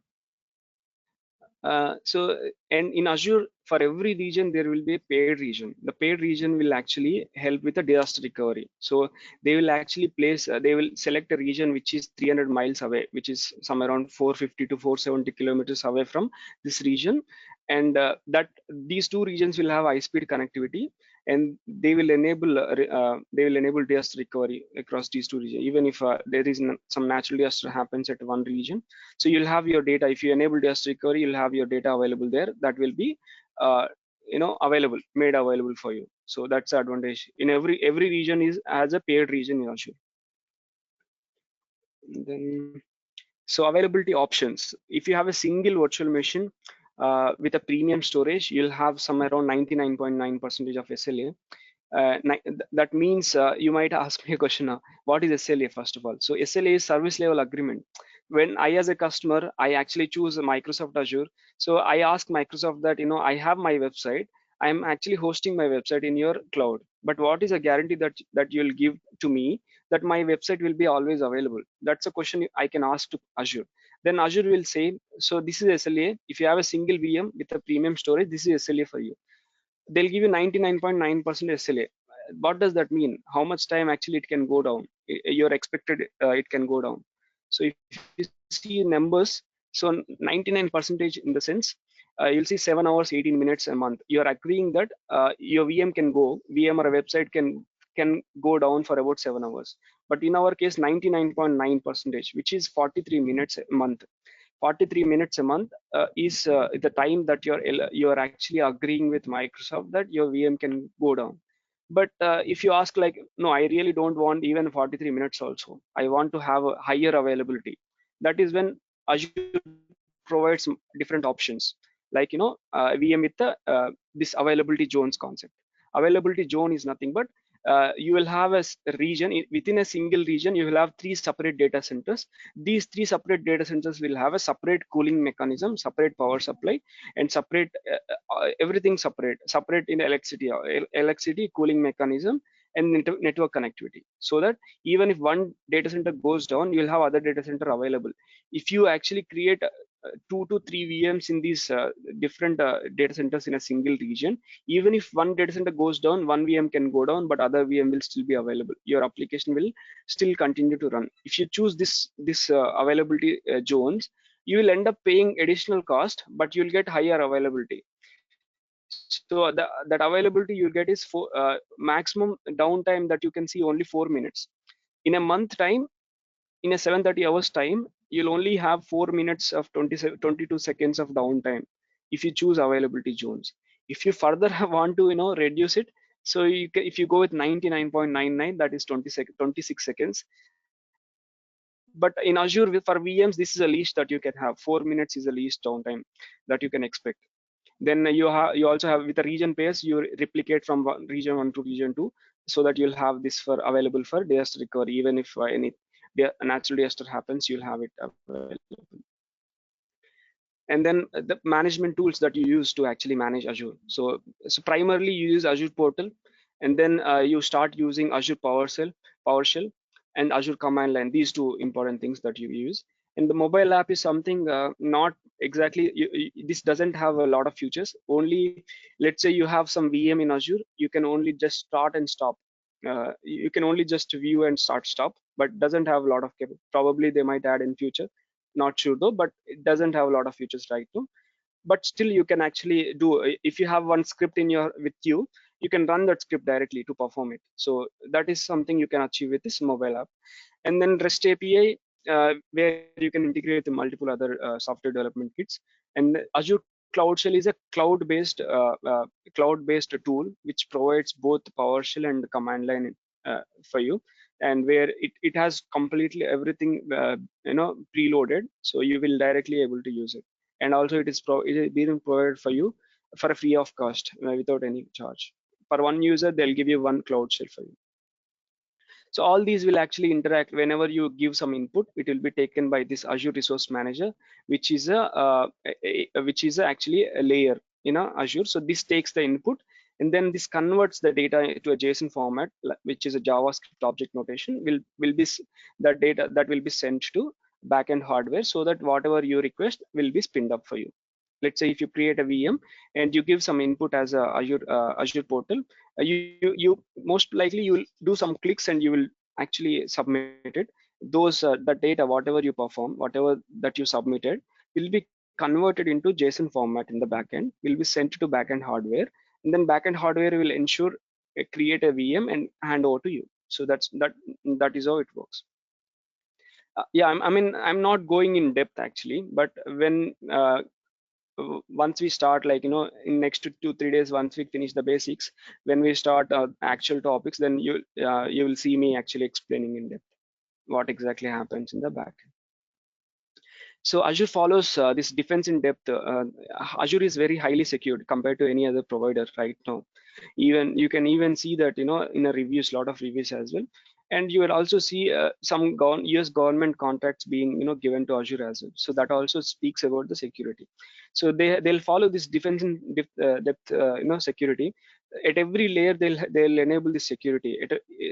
So and in Azure, for every region there will be a paid region. The paid region will actually help with the disaster recovery. So they will actually they will select a region which is 300 miles away, which is somewhere around 450 to 470 kilometers away from this region, and that these two regions will have high-speed connectivity, and they will enable disaster recovery across these two regions. Even if there is some natural disaster happens at one region, so you'll have your data. If you enable disaster recovery, you'll have your data available there. That will be made available for you. So that's the advantage. In every region is as a paid region in Azure. Then, so availability options. If you have a single virtual machine with a premium storage, you'll have some around 99.9% of SLA. That means you might ask me a question now, what is SLA first of all? So SLA is service level agreement. When I as a customer, I actually choose Microsoft Azure. So I ask Microsoft that, I have my website, I'm actually hosting my website in your cloud, but what is a guarantee that you'll give to me that my website will be always available? That's a question I can ask to Azure. Then Azure will say, so this is SLA. If you have a single VM with a premium storage, this is SLA for you. They'll give you 99.9% SLA. What does that mean? How much time actually it can go down? You're expected it can go down. So if you see numbers, so 99% in the sense, you'll see 7 hours, 18 minutes a month. You're agreeing that your VM or a website can go down for about 7 hours. But in our case, 99.9%, which is 43 minutes a month. 43 minutes a month is the time that you're actually agreeing with Microsoft that your VM can go down. But if you ask like, no, I really don't want even 43 minutes also. I want to have a higher availability. That is when Azure provides different options, like VM with this availability zones concept. Availability zone is nothing but you will have a region. Within a single region, you will have 3 separate data centers. These 3 separate data centers will have a separate cooling mechanism, separate power supply, and separate everything separate in electricity cooling mechanism and network connectivity, so that even if one data center goes down, you'll have other data center available. If you actually create 2 to 3 VMs in these different data centers in a single region, even if one data center goes down, one VM can go down, but other VM will still be available. Your application will still continue to run. If you choose this availability zones, you will end up paying additional cost, but you'll get higher availability. So that availability you'll get is for maximum downtime that you can see only 4 minutes. In a month time, in a 730 hours time, you'll only have 4 minutes of 22 seconds of downtime if you choose availability zones. If you further want to reduce it, so if you go with 99.99, that is 26 seconds. But in Azure for VMs, this is the least that you can have. 4 minutes is the least downtime that you can expect. Then you also have, with the region pairs, you replicate from region 1 to region 2, so that you'll have this for available for disaster recovery. Even if any natural disaster happens, you'll have it available. And then the management tools that you use to actually manage Azure. So primarily you use Azure Portal, and then you start using Azure PowerShell, and Azure Command Line. These 2 important things that you use. And the mobile app is something not exactly, this doesn't have a lot of features. Only, let's say you have some VM in Azure, you can only just start and stop. You can only just view and stop, but doesn't have a lot of probably they might add in future, not sure though, but it doesn't have a lot of features right now. But still you can actually do, if you have one script with you can run that script directly to perform it. So that is something you can achieve with this mobile app. And then REST API, where you can integrate with multiple other software development kits. And Azure Cloud Shell is a cloud-based tool which provides both PowerShell and command line for you, and where it has completely everything preloaded, so you will directly able to use it. And also it is being provided for you for a free of cost without any charge. For one user, they'll give you one Cloud Shell for you. So all these will actually interact. Whenever you give some input, it will be taken by this Azure Resource Manager, which is actually a layer in Azure. So this takes the input, and then this converts the data to a JSON format, which is a JavaScript object notation. Will be the data that will be sent to backend hardware, so that whatever you request will be spinned up for you. Let's say if you create a VM and you give some input as a Azure portal, you most likely you will do some clicks and you will actually submit it. Those the data, whatever you perform, whatever that you submitted, will be converted into JSON format in the backend, will be sent to backend hardware, and then backend hardware will ensure create a VM and hand over to you. So that is how it works. Yeah, I mean, I'm not going in depth actually, but when once we start, like, you know, in next 2-3 days, once we finish the basics, when we start actual topics, then you will see me actually explaining in depth what exactly happens in the back. So Azure follows this defense in depth. Azure is very highly secured compared to any other provider right now. Even you can even see that, you know, in a reviews, lot of reviews as well. And you will also see some US government contracts being, you know, given to Azure as well. So that also speaks about the security. So they'll follow this defense in depth, you know, security. At every layer, they'll enable this security.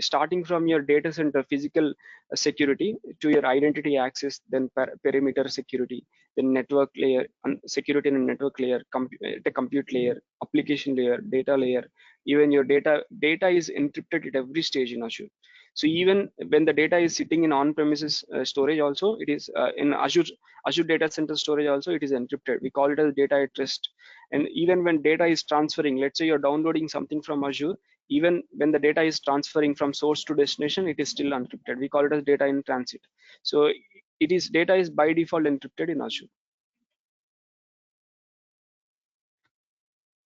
Starting from your data center physical security to your identity access, then perimeter security, then network layer, security in a network layer, the compute layer, application layer, data layer. Even your data is encrypted at every stage in Azure. So even when the data is sitting in on-premises storage, also it is in Azure data center storage, also it is encrypted. We call it as data at rest. And even when data is transferring, let's say you're downloading something from Azure, even when the data is transferring from source to destination, it is still encrypted. We call it as data in transit. So data is by default encrypted in Azure.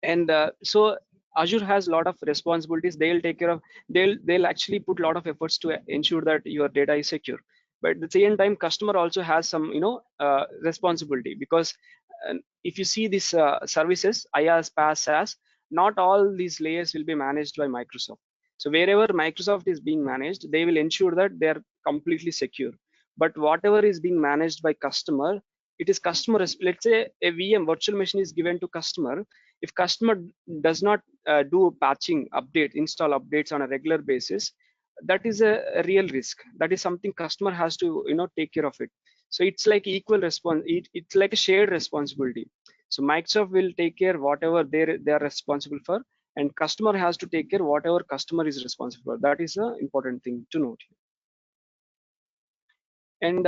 And so Azure has a lot of responsibilities. They'll take care of, they'll actually put a lot of efforts to ensure that your data is secure. But at the same time, customer also has some, you know, responsibility, because if you see these services, IaaS, PaaS, SaaS, not all these layers will be managed by Microsoft. So wherever Microsoft is being managed, they will ensure that they're completely secure. But whatever is being managed by customer, it is customer. Let's say a VM virtual machine is given to customer. If customer does not do patching, install updates on a regular basis, that is a real risk. That is something customer has to, you know, take care of it. So it's like equal response. It's like a shared responsibility. So Microsoft will take care whatever they are responsible for, and customer has to take care whatever customer is responsible for. That is an important thing to note here. And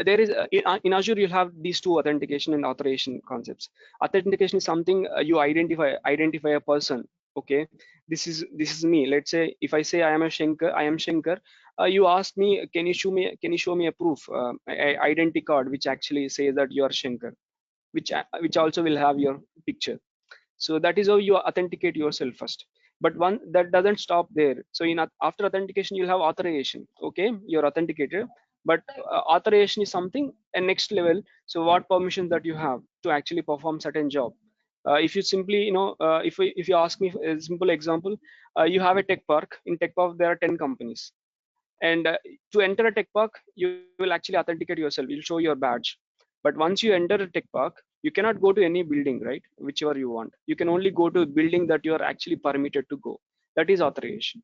there is in Azure, you'll have these two authentication and authorization concepts. Authentication is something you identify a person. Okay, this is me. Let's say if I say I am Shankar, you ask me, can you show me a proof, identity card, which actually says that you are Shankar, which also will have your picture. So that is how you authenticate yourself first. But one that doesn't stop there. So after authentication, you'll have authorization. Okay, you're authenticated, but authorization is something a next level. So what permission that you have to actually perform certain job. If you simply, you know, if you ask me a simple example, you have a tech park. In tech park, there are 10 companies, and to enter a tech park, you will actually authenticate yourself. You'll show your badge. But once you enter a tech park, you cannot go to any building, right? Whichever you want. You can only go to a building that you are actually permitted to go. That is authorization.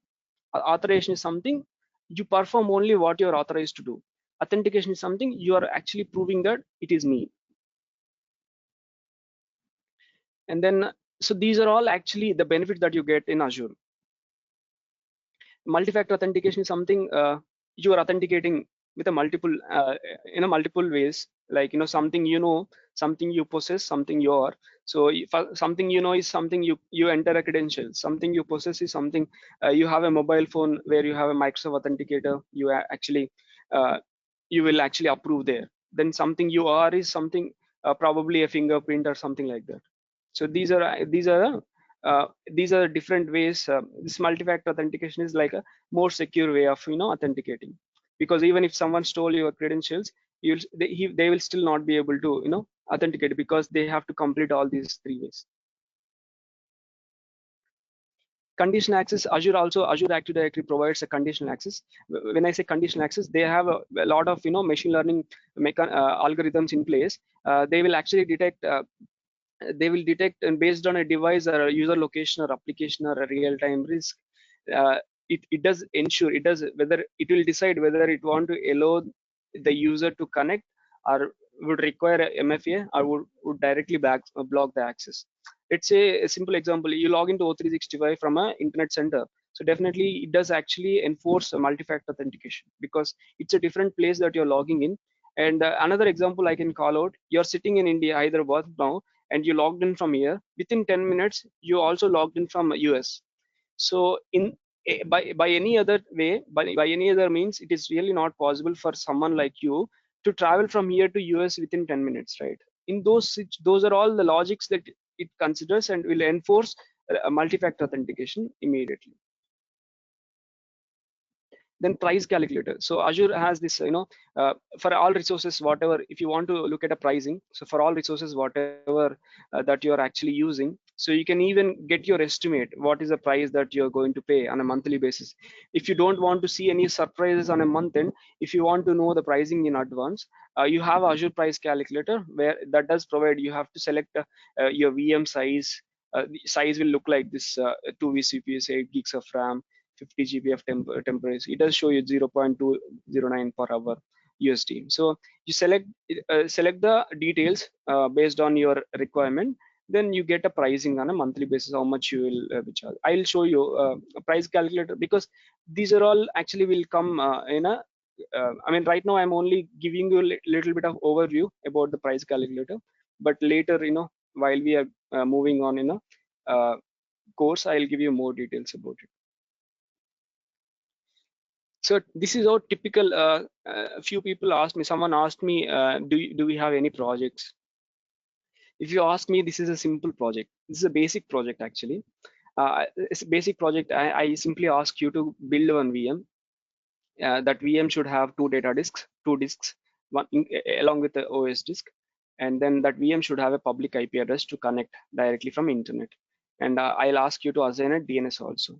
Authorization is something you perform only what you're authorized to do. Authentication is something you are actually proving that it is me. And then, so these are all actually the benefits that you get in Azure. Multi-factor authentication is something you are authenticating with a multiple in a multiple ways, like, you know, something something you possess, something you are. So if something you know is something you enter a credential, something you possess is something you have a mobile phone where you have a Microsoft Authenticator, you actually you will actually approve there. Then something you are is something probably a fingerprint or something like that. So these are different ways. This multi-factor authentication is like a more secure way of, you know, authenticating, because even if someone stole your credentials, they will still not be able to, you know, authenticate, because they have to complete all these three ways. Conditional access, Azure Active Directory provides a conditional access. When I say conditional access, they have a lot of, you know, machine learning algorithms in place. They will actually detect and based on a device or a user location or application or a real-time risk, it does whether it will decide whether it want to allow the user to connect, or would require a MFA, or would directly block the access. Let's say a simple example, you log into O365 from an internet center. So definitely it does actually enforce a multi-factor authentication, because it's a different place that you're logging in. And another example I can call out, you're sitting in India, Hyderabad now, and you logged in from here. Within 10 minutes, you also logged in from US. So by any other way, by any other means, it is really not possible for someone like you to travel from here to US within 10 minutes, right? In those are all the logics that it considers and will enforce multi-factor authentication immediately. Then price calculator. So Azure has this, for all resources, whatever, if you want to look at a pricing, so for all resources, whatever that you're actually using, so you can even get your estimate, what is the price that you're going to pay on a monthly basis. If you don't want to see any surprises on a month end, if you want to know the pricing in advance, you have Azure price calculator, where that does provide, you have to select your VM size. The size will look like this, 2 vCPUs, 8 gigs of RAM, 50 GB of temporary. It does show you 0.209 per hour USD. So you select the details based on your requirement. Then you get a pricing on a monthly basis, how much you will charge. I'll show you a price calculator, because these are all actually will come in a I mean, right now I'm only giving you a little bit of overview about the price calculator, but later, while we are moving on in a course, I'll give you more details about it. So this is how typical. A few people asked me. Someone asked me, do we have any projects? If you ask me, this is a simple project. This is a basic project actually. It's a basic project. I simply ask you to build one VM. That VM should have two disks, one along with the OS disk, and then that VM should have a public IP address to connect directly from internet. And I'll ask you to assign a DNS also.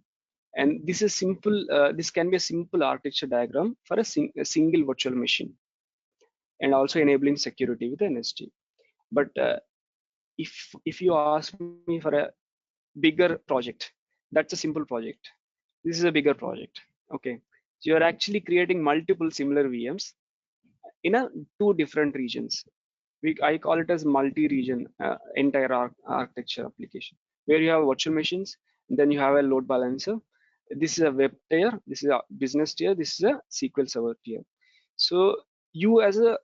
And this is simple. This can be a simple architecture diagram for a single virtual machine, and also enabling security with NSG. But if you ask me for a bigger project, that's a simple project. This is a bigger project. Okay, so you're actually creating multiple similar VMs in two different regions. I call it as multi-region entire architecture application, where you have virtual machines, then you have a load balancer. This is a web tier, this is a business tier, this is a SQL Server tier. So you as a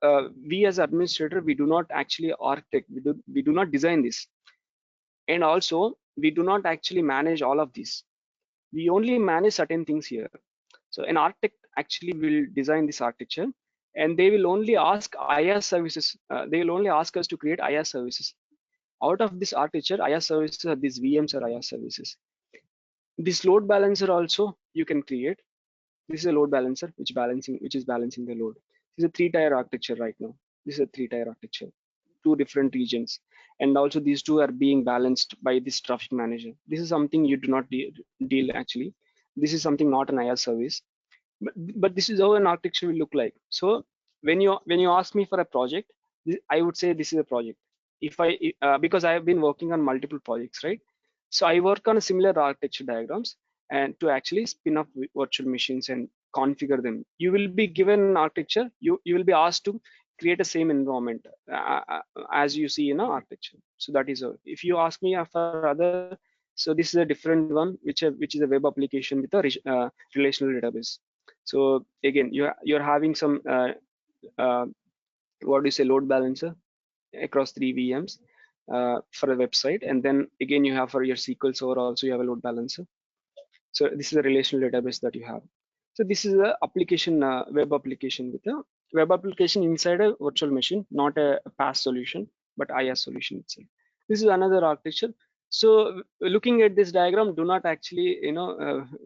we as administrator, we do not actually architect, we do not design this, and also we do not actually manage all of this. We only manage certain things here. So an architect actually will design this architecture, and they will only ask IaaS services. They will only ask us to create IaaS services. Out of this architecture, IaaS services are these VMs or IaaS services. This load balancer also you can create. This is a load balancer which is balancing the load. This is a 3-tier architecture right now. This is a 3-tier architecture, two different regions, and also these two are being balanced by this traffic manager. This is something you do not deal actually. This is something not an IaaS service. But this is how an architecture will look like. So when you ask me for a project, I would say this is a project. If I because I have been working on multiple projects, right? So I work on a similar architecture diagrams, and to actually spin up virtual machines and configure them. You will be given an architecture. You will be asked to create a same environment as you see in an architecture. So that is all. If you ask me for other, so this is a different one, which is a web application with a relational database. So again, you're having some what do you say, load balancer across 3 VMs for a website, and then again you have for your SQL Server also you have a load balancer. So this is a relational database that you have. So this is a application, web application with a web application inside a virtual machine, not a PaaS solution, but IaaS solution itself. This is another architecture. So looking at this diagram, do not actually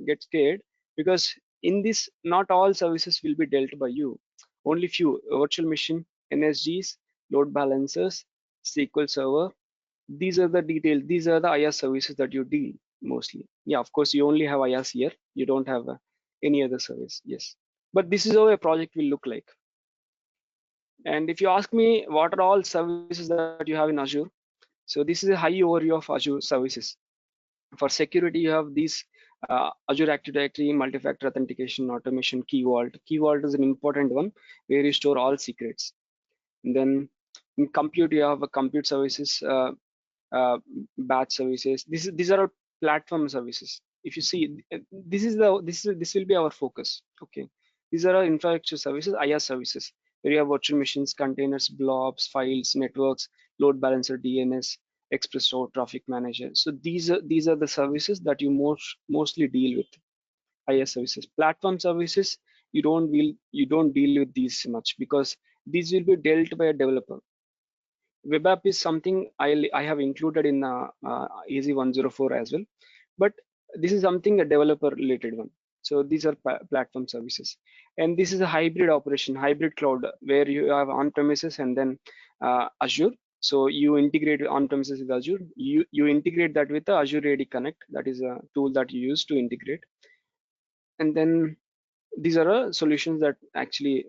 get scared, because in this not all services will be dealt by you. Only few: virtual machine, NSGs, load balancers, SQL Server. These are the details. These are the IaaS services that you deal mostly. Yeah, of course, you only have IaaS here. You don't have any other service. Yes, but this is how a project will look like. And if you ask me, what are all services that you have in Azure? So this is a high overview of Azure services. For security, you have these Azure Active Directory, multi-factor authentication, automation, Key Vault. Key Vault is an important one where you store all secrets. And then in compute, you have a compute services, batch services. These are platform services. If you see, this will be our focus. Okay, these are our infrastructure services, IaaS services, where you have virtual machines, containers, blobs, files, networks, load balancer, DNS, Express Route Traffic Manager. So these are the services that you mostly deal with. IaaS services. Platform services, you don't deal with these much because these will be dealt by a developer. Web app is something I have included in AZ104 as well, but this is something a developer related one. So these are platform services, and this is a hybrid operation, hybrid cloud, where you have on-premises and then Azure. So you integrate on-premises with Azure. You integrate that with the Azure AD Connect. That is a tool that you use to integrate, and then these are solutions that actually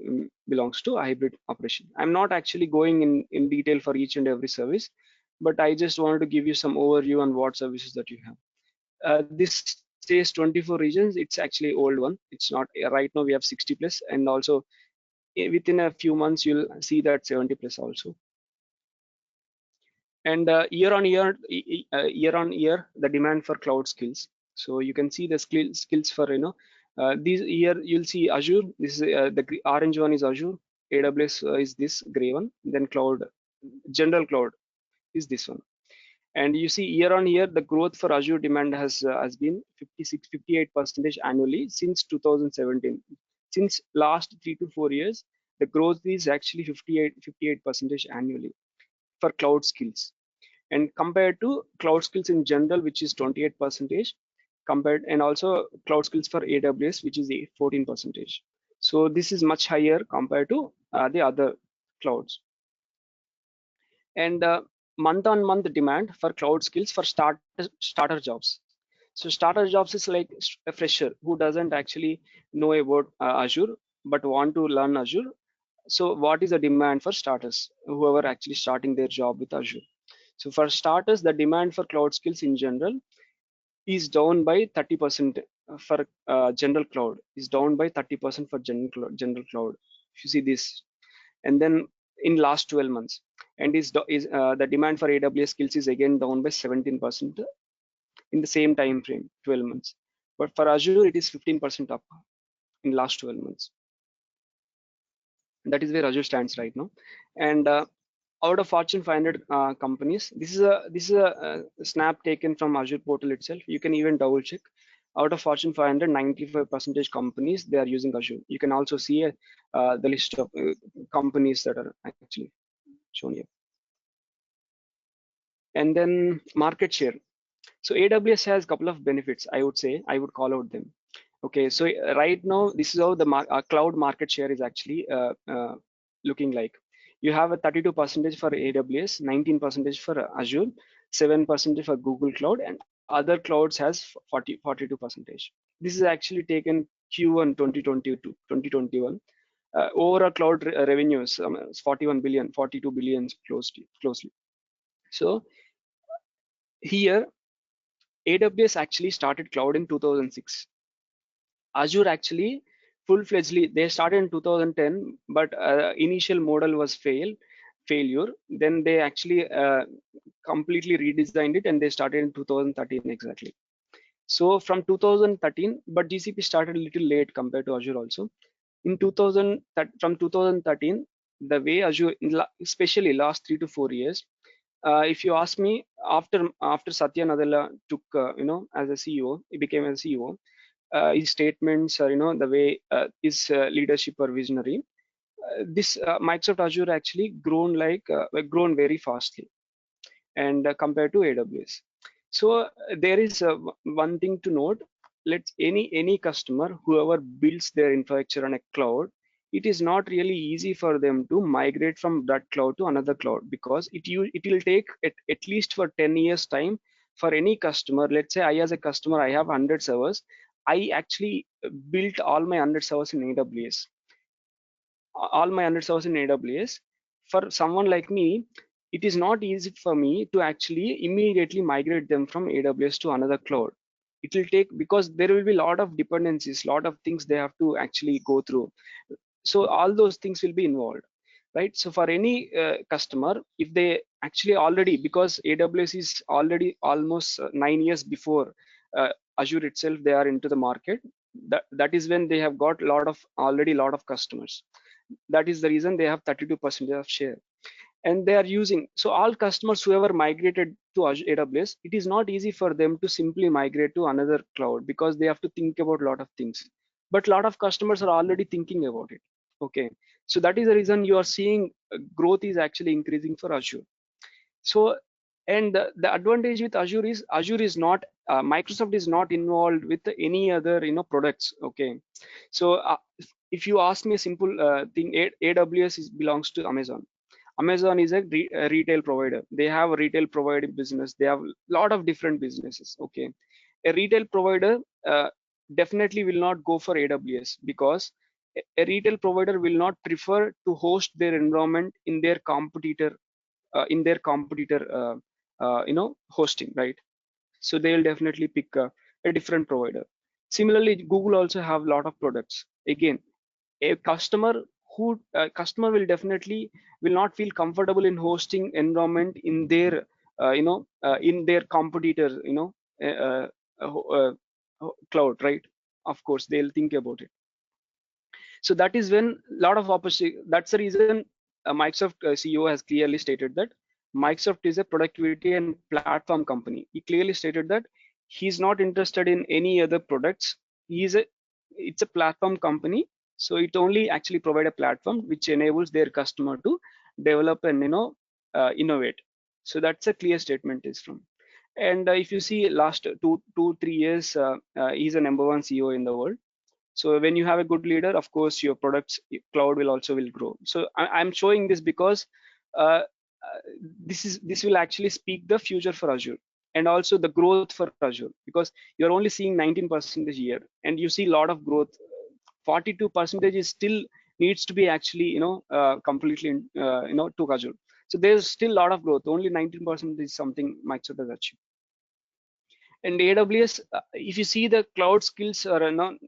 belongs to a hybrid operation. I'm not actually going in detail for each and every service, but I just wanted to give you some overview on what services that you have. This says 24 regions. It's actually old one. It's not right now. We have 60 plus, and also within a few months you'll see that 70 plus also. And year on year, the demand for cloud skills. So you can see the skills for these year you'll see Azure. This is the orange one is Azure. AWS is this gray one. Then cloud, general cloud is this one. And you see year on year the growth for Azure demand has been 58% annually since 2017. Since last 3 to 4 years, the growth is actually 58% annually for cloud skills. And compared to cloud skills in general, which is 28%, compared, and also cloud skills for AWS, which is 14%. So this is much higher compared to the other clouds. And month on month demand for cloud skills for starter jobs. So starter jobs is like a fresher who doesn't actually know about Azure but want to learn Azure. So what is the demand for starters, whoever actually starting their job with Azure? So for starters, the demand for cloud skills in general is down by 30% for general cloud, is down by 30% for general cloud. If you see this, and then in last 12 months, and the demand for AWS skills is again down by 17% in the same time frame, 12 months. But for Azure, it is 15% up in last 12 months. That is where Azure stands right now. And out of Fortune 500 companies, this is a snap taken from Azure portal itself. You can even double check. Out of Fortune 500, 95% companies, they are using Azure. You can also see the list of companies that are actually shown here. And then market share. So AWS has a couple of benefits. I would call out them. Okay, so right now this is how the cloud market share is actually looking like. You have a 32% for AWS, 19% for Azure, 7% for Google Cloud, and other clouds has 42%. This is actually taken Q1 2022, 2021. Overall cloud revenues 41 billion, 42 billion closely. So here AWS actually started cloud in 2006. Azure actually full-fledgedly they started in 2010, but initial model was failure. Then they actually completely redesigned it, and they started in 2013 exactly. So from 2013, but GCP started a little late compared to Azure also. In from 2013, the way Azure, especially last 3 to 4 years, if you ask me, after Satya Nadella took as a CEO, he became a CEO. His statements, the way his leadership are visionary. This Microsoft Azure actually grown grown very fastly, and compared to AWS. So there is one thing to note. Let's any customer, whoever builds their infrastructure on a cloud, it is not really easy for them to migrate from that cloud to another cloud, because it will take at least for 10 years time for any customer. Let's say I, as a customer, I have 100 servers. I actually built all my 100 servers in AWS. All my 100 servers in AWS. For someone like me, it is not easy for me to actually immediately migrate them from AWS to another cloud. It will take, because there will be a lot of dependencies, lot of things they have to actually go through. So all those things will be involved, right? So for any customer, if they actually already, because AWS is already almost 9 years before Azure itself, they are into the market. That is when they have got already a lot of customers. That is the reason they have 32% of share. and they are using, so all customers who ever migrated to AWS, it is not easy for them to simply migrate to another cloud because they have to think about a lot of things, but a lot of customers are already thinking about it. Okay, so that is the reason you are seeing growth is actually increasing for Azure. So, and the advantage with Azure is not Microsoft is not involved with any other products. Okay, so if you ask me a simple thing, AWS belongs to Amazon. Amazon is a retail provider. They have a retail providing business. They have a lot of different businesses. Okay, a retail provider definitely will not go for AWS because a retail provider will not prefer to host their environment in their competitor hosting, right? So they'll definitely pick a different provider. Similarly, Google also have a lot of products. Again, a customer will definitely will not feel comfortable in hosting environment in their in their competitor uh, cloud, right? Of course they'll think about it. So that is when a lot of opportunity. That's the reason Microsoft CEO has clearly stated that Microsoft is a productivity and platform company. He clearly stated that he's not interested in any other products. It's a platform company, so it only actually provide a platform which enables their customer to develop and innovate. So that's a clear statement is from. And if you see last 3 years, he's a #1 CEO in the world. So when you have a good leader, of course your products cloud will also grow. So I'm showing this because uh, this will actually speak the future for Azure and also the growth for Azure, because you're only seeing 19% a year and you see a lot of growth. 42% is still needs to be actually completely to Azure. So there's still a lot of growth. Only 19% is something Microsoft has achieved. And AWS, if you see the cloud skills or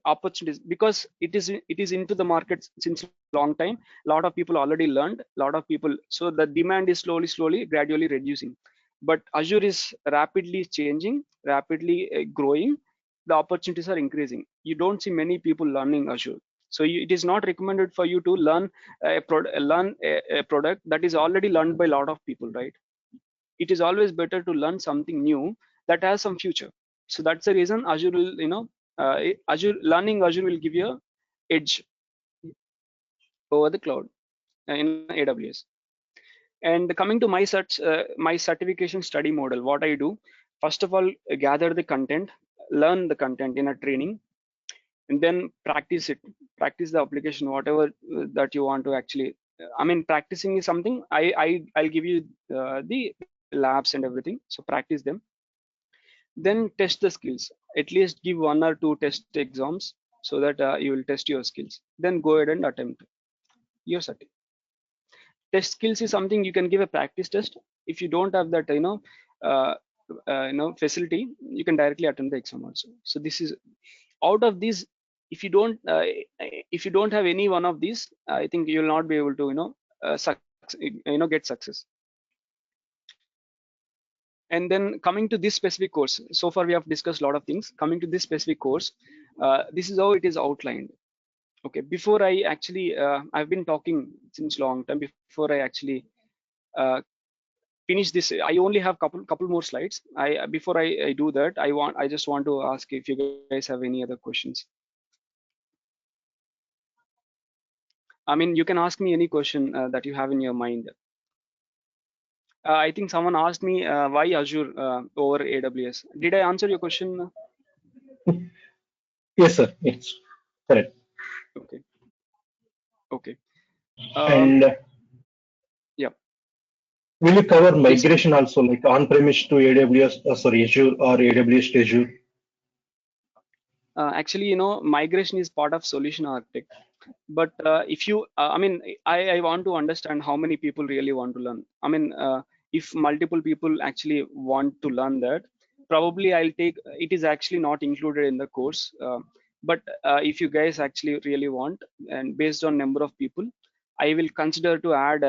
opportunities, because it is into the market since long time, a lot of people already learned, a lot of people, so the demand is slowly gradually reducing, but Azure is rapidly changing, rapidly growing. The opportunities are increasing. You don't see many people learning Azure, so it is not recommended for you to learn a product that is already learned by a lot of people, right? It is always better to learn something new that has some future. So that's the reason Azure will learning Azure will give you a edge over the cloud in AWS. And coming to my my certification study model, what I do, first of all, gather the content, learn the content in a training, and then practice it, practice the application, whatever that you want to actually. I mean, practicing is something I'll give you the labs and everything, so practice them. Then test the skills, at least give 1 or 2 test exams so that you will test your skills. Then go ahead and attempt your certificate. Test skills is something you can give a practice test. If you don't have that facility, you can directly attempt the exam also. So this is out of these. If you don't have any one of these, I think you will not be able to get success. And then coming to this specific course, so far we have discussed a lot of things. Coming to this specific course, this is how it is outlined. Okay, before I actually, I've been talking since long time. Before I actually finish this, I only have couple more slides. Before I do that, I just want to ask if you guys have any other questions. I mean, you can ask me any question that you have in your mind. I think someone asked me why Azure over AWS. Did I answer your question? Yes, sir. It's correct. Okay. Okay. And yeah. will you cover migration also, like on-premise to AWS, Azure, or AWS to Azure? Actually, migration is part of solution architect. But if you, I mean, I want to understand how many people really want to learn. I mean, if multiple people actually want to learn that, probably I'll take, it is actually not included in the course. But if you guys actually really want, and based on number of people, I will consider to add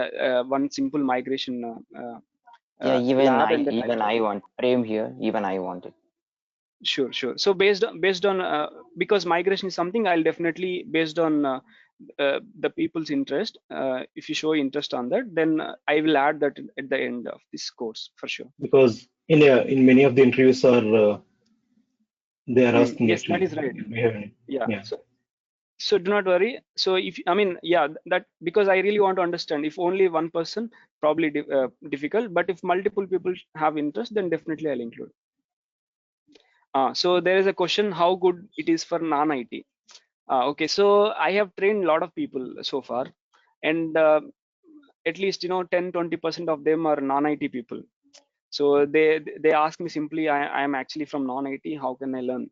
one simple migration. Yeah, even I want Prem here. Even I want it. Sure. So based on because migration is something I'll definitely, based on the people's interest. If you show interest on that, then I will add that at the end of this course for sure. Because in many of the interviews are they are asking Yes, that actually. is right. We have any- Yeah. yeah. So do not worry. So if I mean, yeah, that because I really want to understand. If only one person, probably difficult. But if multiple people have interest, then definitely I'll include. So there is a question: how good it is for non-IT? Okay, so I have trained a lot of people so far, and at least 10-20% of them are non-IT people. So they ask me simply, I am actually from non-IT. How can I learn?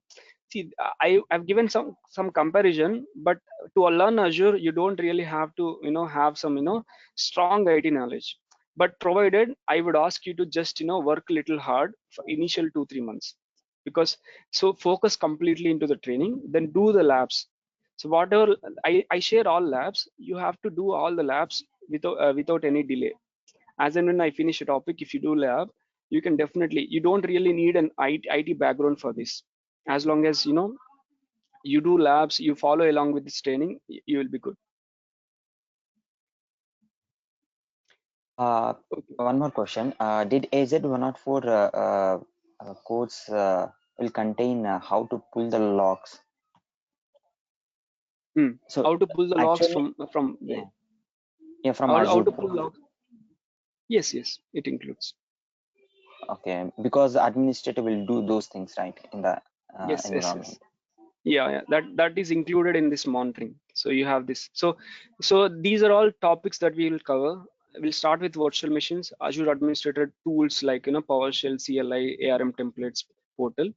See, I've given some comparison, but to learn Azure, you don't really have to have some strong IT knowledge. But provided, I would ask you to just work a little hard for initial 2-3 months, because so focus completely into the training, then do the labs. So whatever I share all labs, you have to do all the labs without any delay. As and when I finish a topic, if you do lab, you can definitely, you don't really need an IT background for this. As long as you do labs, you follow along with this training, you will be good. One more question. Did AZ104 course will contain how to pull the logs? So how to pull the logs actually, from yeah, from how Azure. to pull logs? Yes, it includes. Okay, because the administrator will do those things, right, in the Yes. environment. Yeah, that is included in this monitoring. So you have this. So these are all topics that we will cover. We'll start with virtual machines, Azure administrator tools like PowerShell, CLI, ARM templates, portal,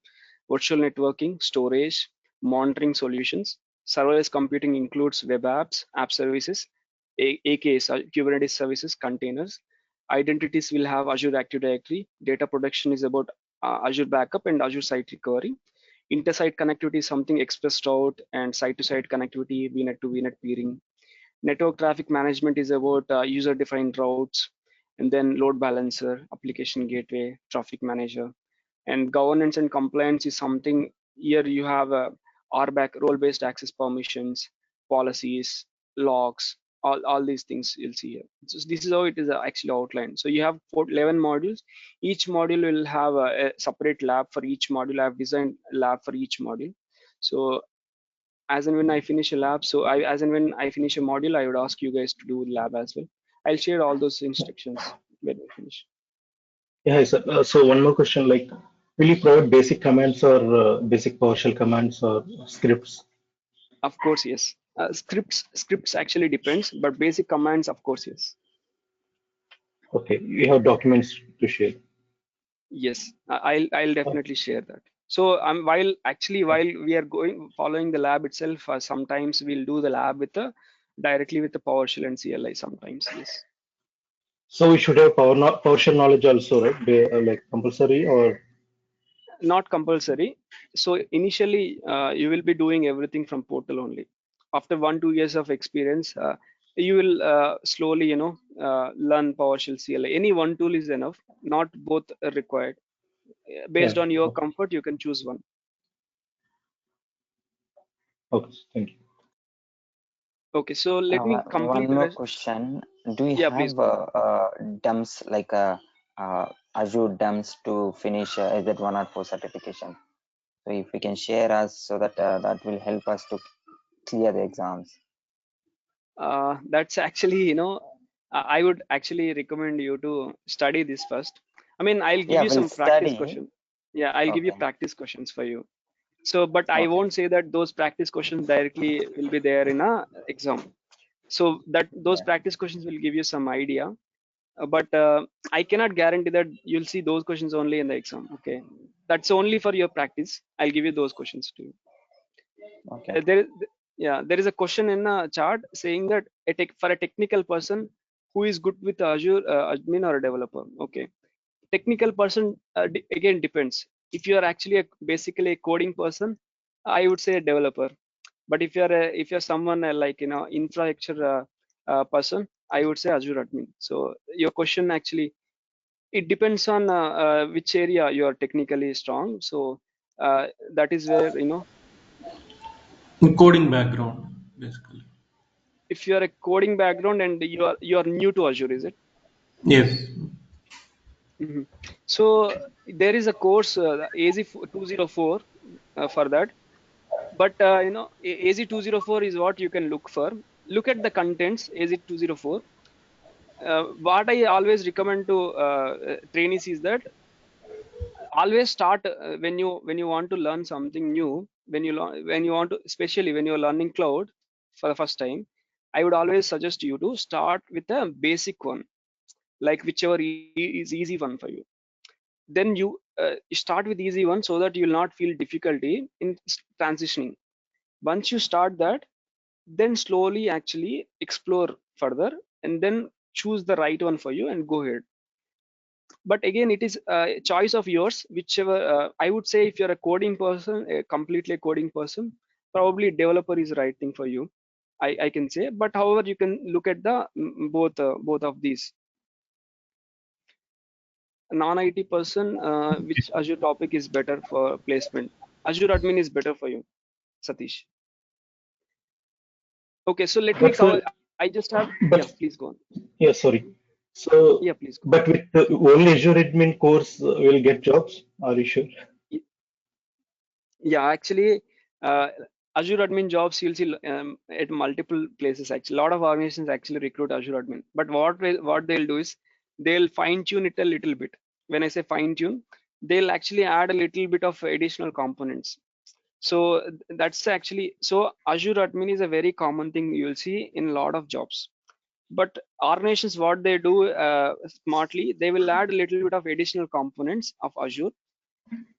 virtual networking, storage, monitoring solutions. Serverless computing includes web apps, app services, AKS, Kubernetes services, containers. Identities will have Azure Active Directory. Data protection is about Azure Backup and Azure Site Recovery. Inter-site connectivity is something expressed out, and site-to-site connectivity, VNet to VNet peering. Network traffic management is about user-defined routes, and then load balancer, application gateway, traffic manager. And governance and compliance is something, here you have RBAC, role-based access permissions, policies, logs, all these things you'll see here. So this is how it is actually outlined. So you have 11 modules. Each module will have a separate lab for each module. I have designed a lab for each module. So as and when I finish a lab, as and when I finish a module, I would ask you guys to do the lab as well. I'll share all those instructions when we finish. Yeah, so one more question, like, will you provide basic commands or basic PowerShell commands or scripts? Of course, yes. Scripts actually depends, but basic commands, of course, yes. Okay, you have documents to share. Yes, I'll definitely share that. So while we are following the lab itself, sometimes we'll do the lab with directly with the PowerShell and CLI sometimes. Yes. So we should have PowerShell knowledge also, right? Like compulsory or Not compulsory. So initially, you will be doing everything from portal only. After 1-2 years of experience, you will slowly, learn PowerShell, CLI. Any one tool is enough. Not both are required. Based yeah. on your comfort, you can choose one. Okay, thank you. Okay, so let me complete One the more rest. question. Do you Yeah, please have DEMS, like Azure DEMS to finish AZ104 certification? So if we can share us, so that that will help us to clear the exams. That's actually, I would actually recommend you to study this first. I mean, I'll give you we'll some practice study. questions. Yeah, I'll give you Okay. practice questions for you. So, but I Okay. won't say that those practice questions directly will be there in a exam. So that those practice questions will give you some idea. But I cannot guarantee that you'll see those questions only in the exam. Okay, that's only for your practice. I'll give you those questions too. Okay. There is a question in the chart saying that for a technical person who is good with Azure admin or a developer. Okay, technical person again depends. If you are actually basically a coding person, I would say a developer. But if you're someone like infrastructure person, I would say Azure admin. So your question actually, it depends on which area you are technically strong. So that is where Coding background, basically. if you are a coding background and you are new to Azure, is it? Yes. Mhm. So there is a course AZ204 for that, but AZ204 is what you can look for. Look at the contents AZ204. What I always recommend to trainees is that always start when you want to learn something new, when you want to, especially when you're learning cloud for the first time, I would always suggest you to start with a basic one, like whichever is easy one for you. Then you start with easy one so that you will not feel difficulty in transitioning. Once you start that, then slowly actually explore further, and then choose the right one for you and go ahead. But again, it is a choice of yours, whichever. I would say if you're a coding person, a completely coding person, probably developer is the right thing for you, I can say. But however, you can look at the both of these. Non-IT person, which Azure topic is better for placement? Azure admin is better for you, Satish. Okay, so let me But cover. sir, I just have, yeah, but please go on. yeah, sorry. So, Yeah, please go on. but with the only Azure admin course, we'll get jobs. Are you sure? Yeah, actually, Azure admin jobs you'll see at multiple places. Actually, a lot of organizations actually recruit Azure admin. But what they'll do is they'll fine tune it a little bit. When I say fine tune, they'll actually add a little bit of additional components. So that's actually, so Azure admin is a very common thing you'll see in a lot of jobs. But organizations, what they do smartly, they will add a little bit of additional components of Azure,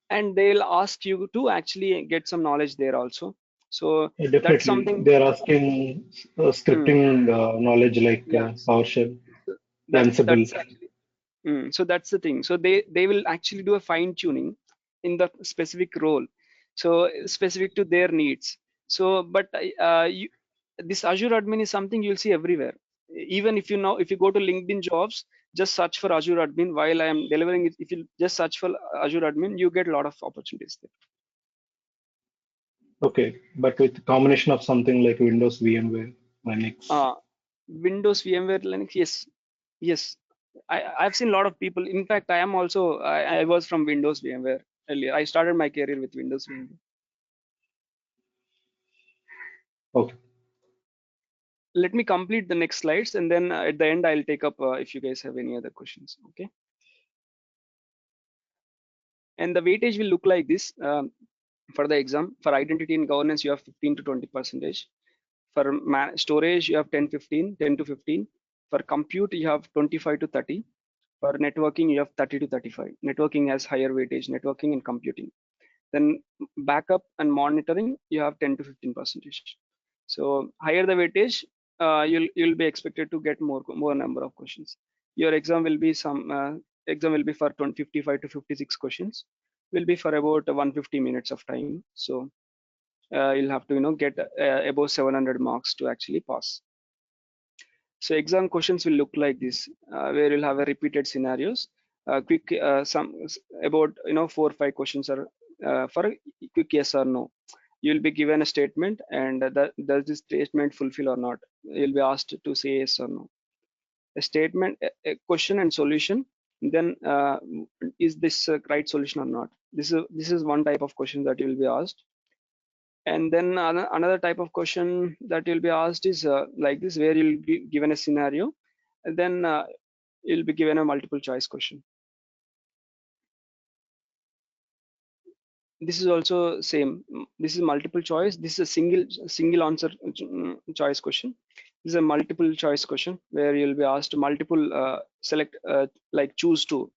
and they'll ask you to actually get some knowledge there also. So Yeah, that's definitely. something. They're asking Mm, scripting knowledge like yes, PowerShell, Ansible. that's actually. So that's the thing. So they will actually do a fine tuning in the specific role, so specific to their needs. So, but this Azure admin is something you'll see everywhere. Even if if you go to LinkedIn jobs, just search for Azure admin. While I am delivering it, if you just search for Azure admin, you get a lot of opportunities there. Okay, but with combination of something like Windows, VMware, Linux. Windows, VMware, Linux, yes, yes. I've seen a lot of people. In fact, I am also, I was from Windows, VMware earlier. I started my career with Windows, VMware. Okay. Let me complete the next slides, and then at the end, I'll take up if you guys have any other questions. Okay. And the weightage will look like this. For the exam, for identity and governance, you have 15 to 20%. For storage, you have 10 to 15. For compute, you have 25 to 30. For networking, you have 30 to 35. Networking has higher weightage, networking and computing. Then backup and monitoring, you have 10 to 15%. So higher the weightage, you'll be expected to get more number of questions. Your exam will be for 55 to 56 questions. Will be for about 150 minutes of time. So you'll have to get above 700 marks to actually pass. So exam questions will look like this, where you'll have a repeated scenarios, quick about 4 or 5 questions are for a quick yes or no. You'll be given a statement, and does this statement fulfill or not? You'll be asked to say yes or no. A statement, a question and solution. Then is this right solution or not? This is one type of question that you'll be asked. And then another type of question that you'll be asked is like this, where you'll be given a scenario, and then you'll be given a multiple choice question. This is also same. This is multiple choice. This is a single answer choice question. This is a multiple choice question where you'll be asked multiple select like choose two.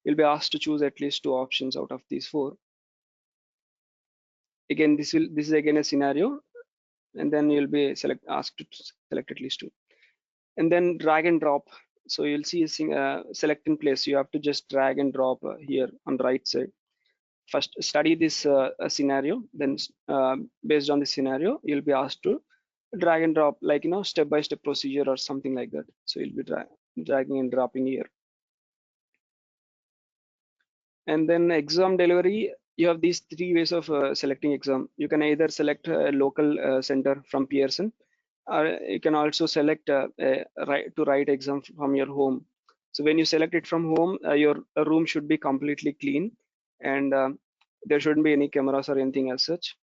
You'll be asked to choose at least 2 options out of these 4. Again, this is again a scenario, and then you'll be asked to select at least 2. And then drag and drop. So you'll see select in place. You have to just drag and drop here on the right side. First study this scenario, then based on the scenario, you'll be asked to drag and drop, like step-by-step procedure or something like that. So you'll be dragging and dropping here. And then exam delivery, you have these 3 ways of selecting exam. You can either select a local center from Pearson, You can also select to write exam from your home. So when you select it from home, your room should be completely clean, and there shouldn't be any cameras or anything as such.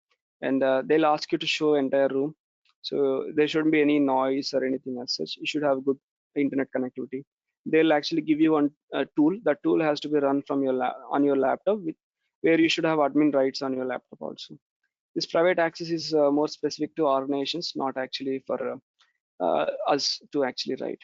And they'll ask you to show entire room. So there shouldn't be any noise or anything as such. You should have good internet connectivity. They'll actually give you one tool. That tool has to be run from your on your laptop, where you should have admin rights on your laptop also. This private access is more specific to organizations, not actually for us to actually write.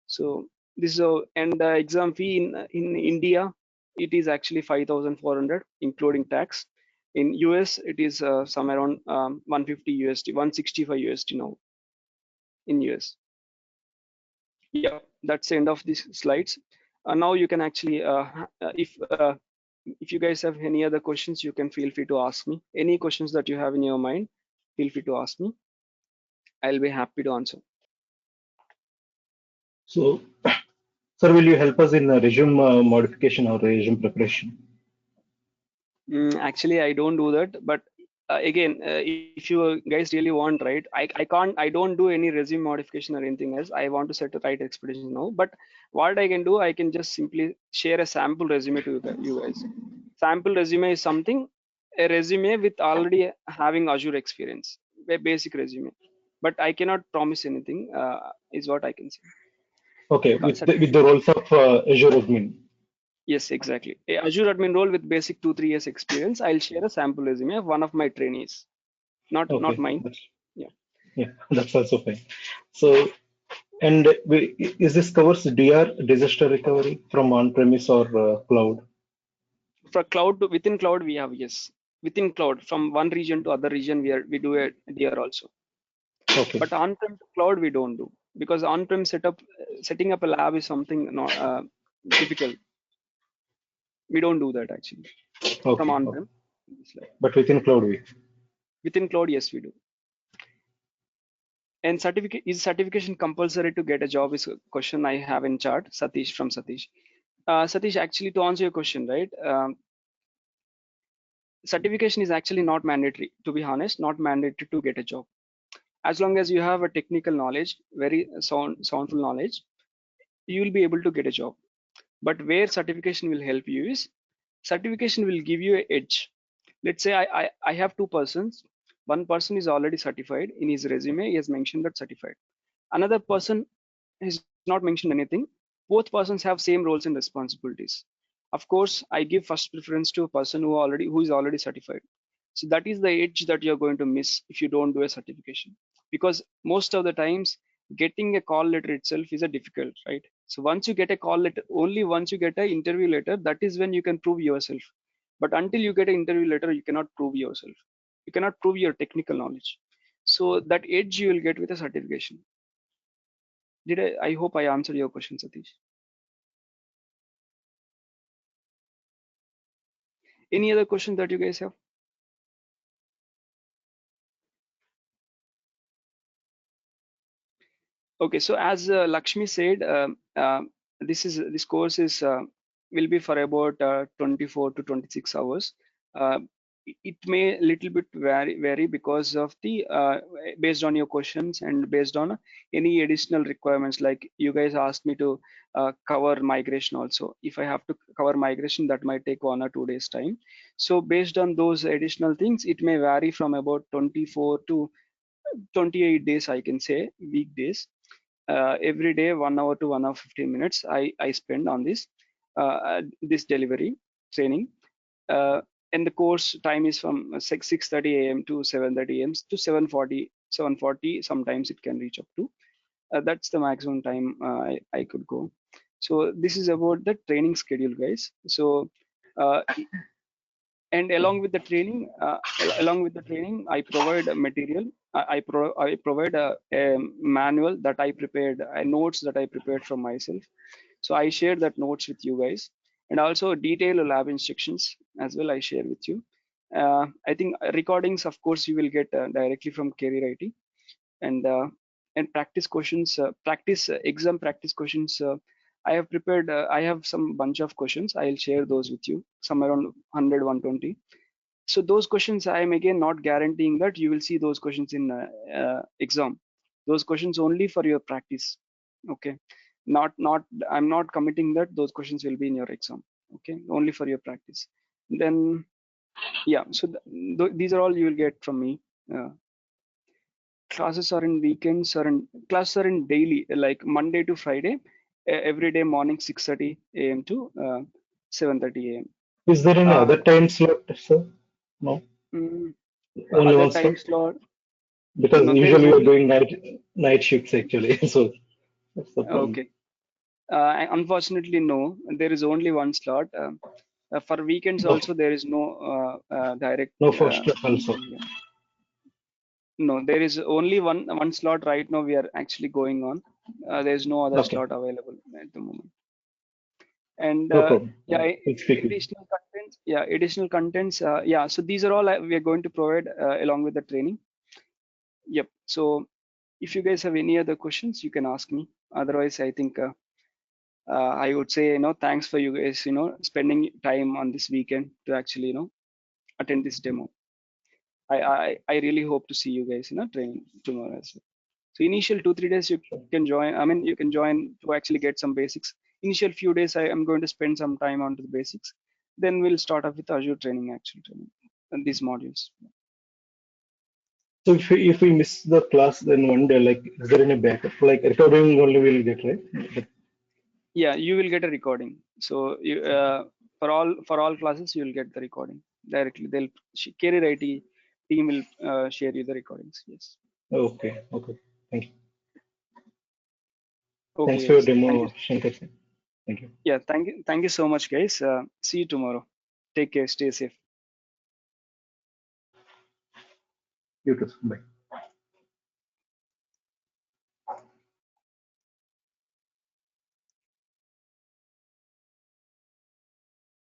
So this is and the exam fee in India, it is actually 5,400 including tax. In US it is somewhere around 150 USD, 165 USD now in US. Yeah, that's the end of these slides. Now you can actually if you guys have any other questions, you can feel free to ask me. Any questions that you have in your mind, feel free to ask me. I'll be happy to answer. So, sir, will you help us in resume modification or resume preparation? Actually, I don't do that, but again, if you guys really want, right, I don't do any resume modification or anything else. I want to set the right expectation now, but what I can do, I can just simply share a sample resume to you guys. Sample resume is something, a resume with already having Azure experience, a basic resume, but I cannot promise anything, is what I can say. Okay, with the roles of Azure admin. Yes, exactly. A Azure admin role with basic 2-3 years experience. I'll share a sample resume of one of my trainees, not mine. Yeah, that's also fine. So, and is this covers DR, disaster recovery, from on-premise or cloud? For cloud, within cloud we have, yes. Within cloud, from one region to other region, we do a DR also. Okay. But on-prem to cloud we don't do, because on-prem setting up a lab is something not difficult. We don't do that actually. Okay. From on-prem. But within cloud we. Within cloud, yes, we do. And certification compulsory to get a job is a question I have in chat. Satish from Satish. Satish, actually to answer your question, right? Certification is actually not mandatory, to be honest, not mandatory to get a job. As long as you have a technical knowledge, very soundful knowledge, you will be able to get a job. But where certification will help you is, certification will give you an edge. Let's say I have two persons. One person is already certified. In his resume, he has mentioned that certified. Another person has not mentioned anything. Both persons have same roles and responsibilities. Of course, I give first preference to a person who is already certified. So that is the edge that you're going to miss if you don't do a certification, because most of the times getting a call letter itself is a difficult, right? So once you get a call letter, only once you get an interview letter, that is when you can prove yourself. But until you get an interview letter, you cannot prove yourself. You cannot prove your technical knowledge. So that edge you will get with a certification. I hope I answered your question, Satish. Any other questions that you guys have? Okay, so as Lakshmi said, this course is will be for about 24 to 26 hours. It may little bit vary because of the based on your questions and based on any additional requirements. Like you guys asked me to cover migration also. If I have to cover migration, that might take 1 or 2 days time. So based on those additional things, it may vary from about 24 to 28 days, I can say, weekdays. Every day 1 hour to 1 hour 15 minutes I spend on this delivery training, and the course time is from 6:30 a.m. to 7:30 a.m. to 7:40. Sometimes it can reach up to that's the maximum time I could go. So this is about the training schedule, guys. So and along with the training I provide a material. I provide a manual that I prepared, notes that I prepared for myself. So I share that notes with you guys, and also detailed lab instructions as well I share with you. I think recordings, of course, you will get directly from Career IT, and practice questions, exam practice questions. I have prepared. I have some bunch of questions. I'll share those with you, some around 100, 120. So those questions, I am again not guaranteeing that you will see those questions in exam. Those questions only for your practice. Okay, not I'm not committing that those questions will be in your exam. Okay, only for your practice. Then yeah, so these are all you will get from me. Classes are in weekends or in classes are in daily, like Monday to Friday, every day morning 6:30 a.m. to 7:30 a.m. Is there any other Uh, time slot, sir? No, mm, only other one slot? time slot? Because No, there is usually we're only doing night shifts actually. So that's the problem. okay. Unfortunately, no. There is only one slot. For weekends No, also there is no direct. no first also. Yeah. No, there is only one slot right now. We are actually going on. There is no other Okay, slot available at the moment. And no problem. yeah, We'll speak with you. additional contents. Yeah, additional contents. Yeah, so these are all we are going to provide along with the training. Yep. So if you guys have any other questions, you can ask me. Otherwise, I think I would say, thanks for you guys, spending time on this weekend to actually, attend this demo. I really hope to see you guys, training tomorrow as well. So initial 2-3 days you can join. I mean, you can join to actually get some basics. Initial few days I am going to spend some time onto the basics. Then we'll start off with Azure training, actual training, and these modules. So if we miss the class, then one day, like, is there any backup? Like recording only we'll get, right? Yeah, you will get a recording. So you, for all classes, you will get the recording directly. They'll Career IT team will share you the recordings. Yes. Okay, okay. Thank you. Okay, Thanks for your guys. Thank demo, you. Shankar. Thank you. Yeah, thank you so much, guys. See you tomorrow. Take care. Stay safe. You too. Bye.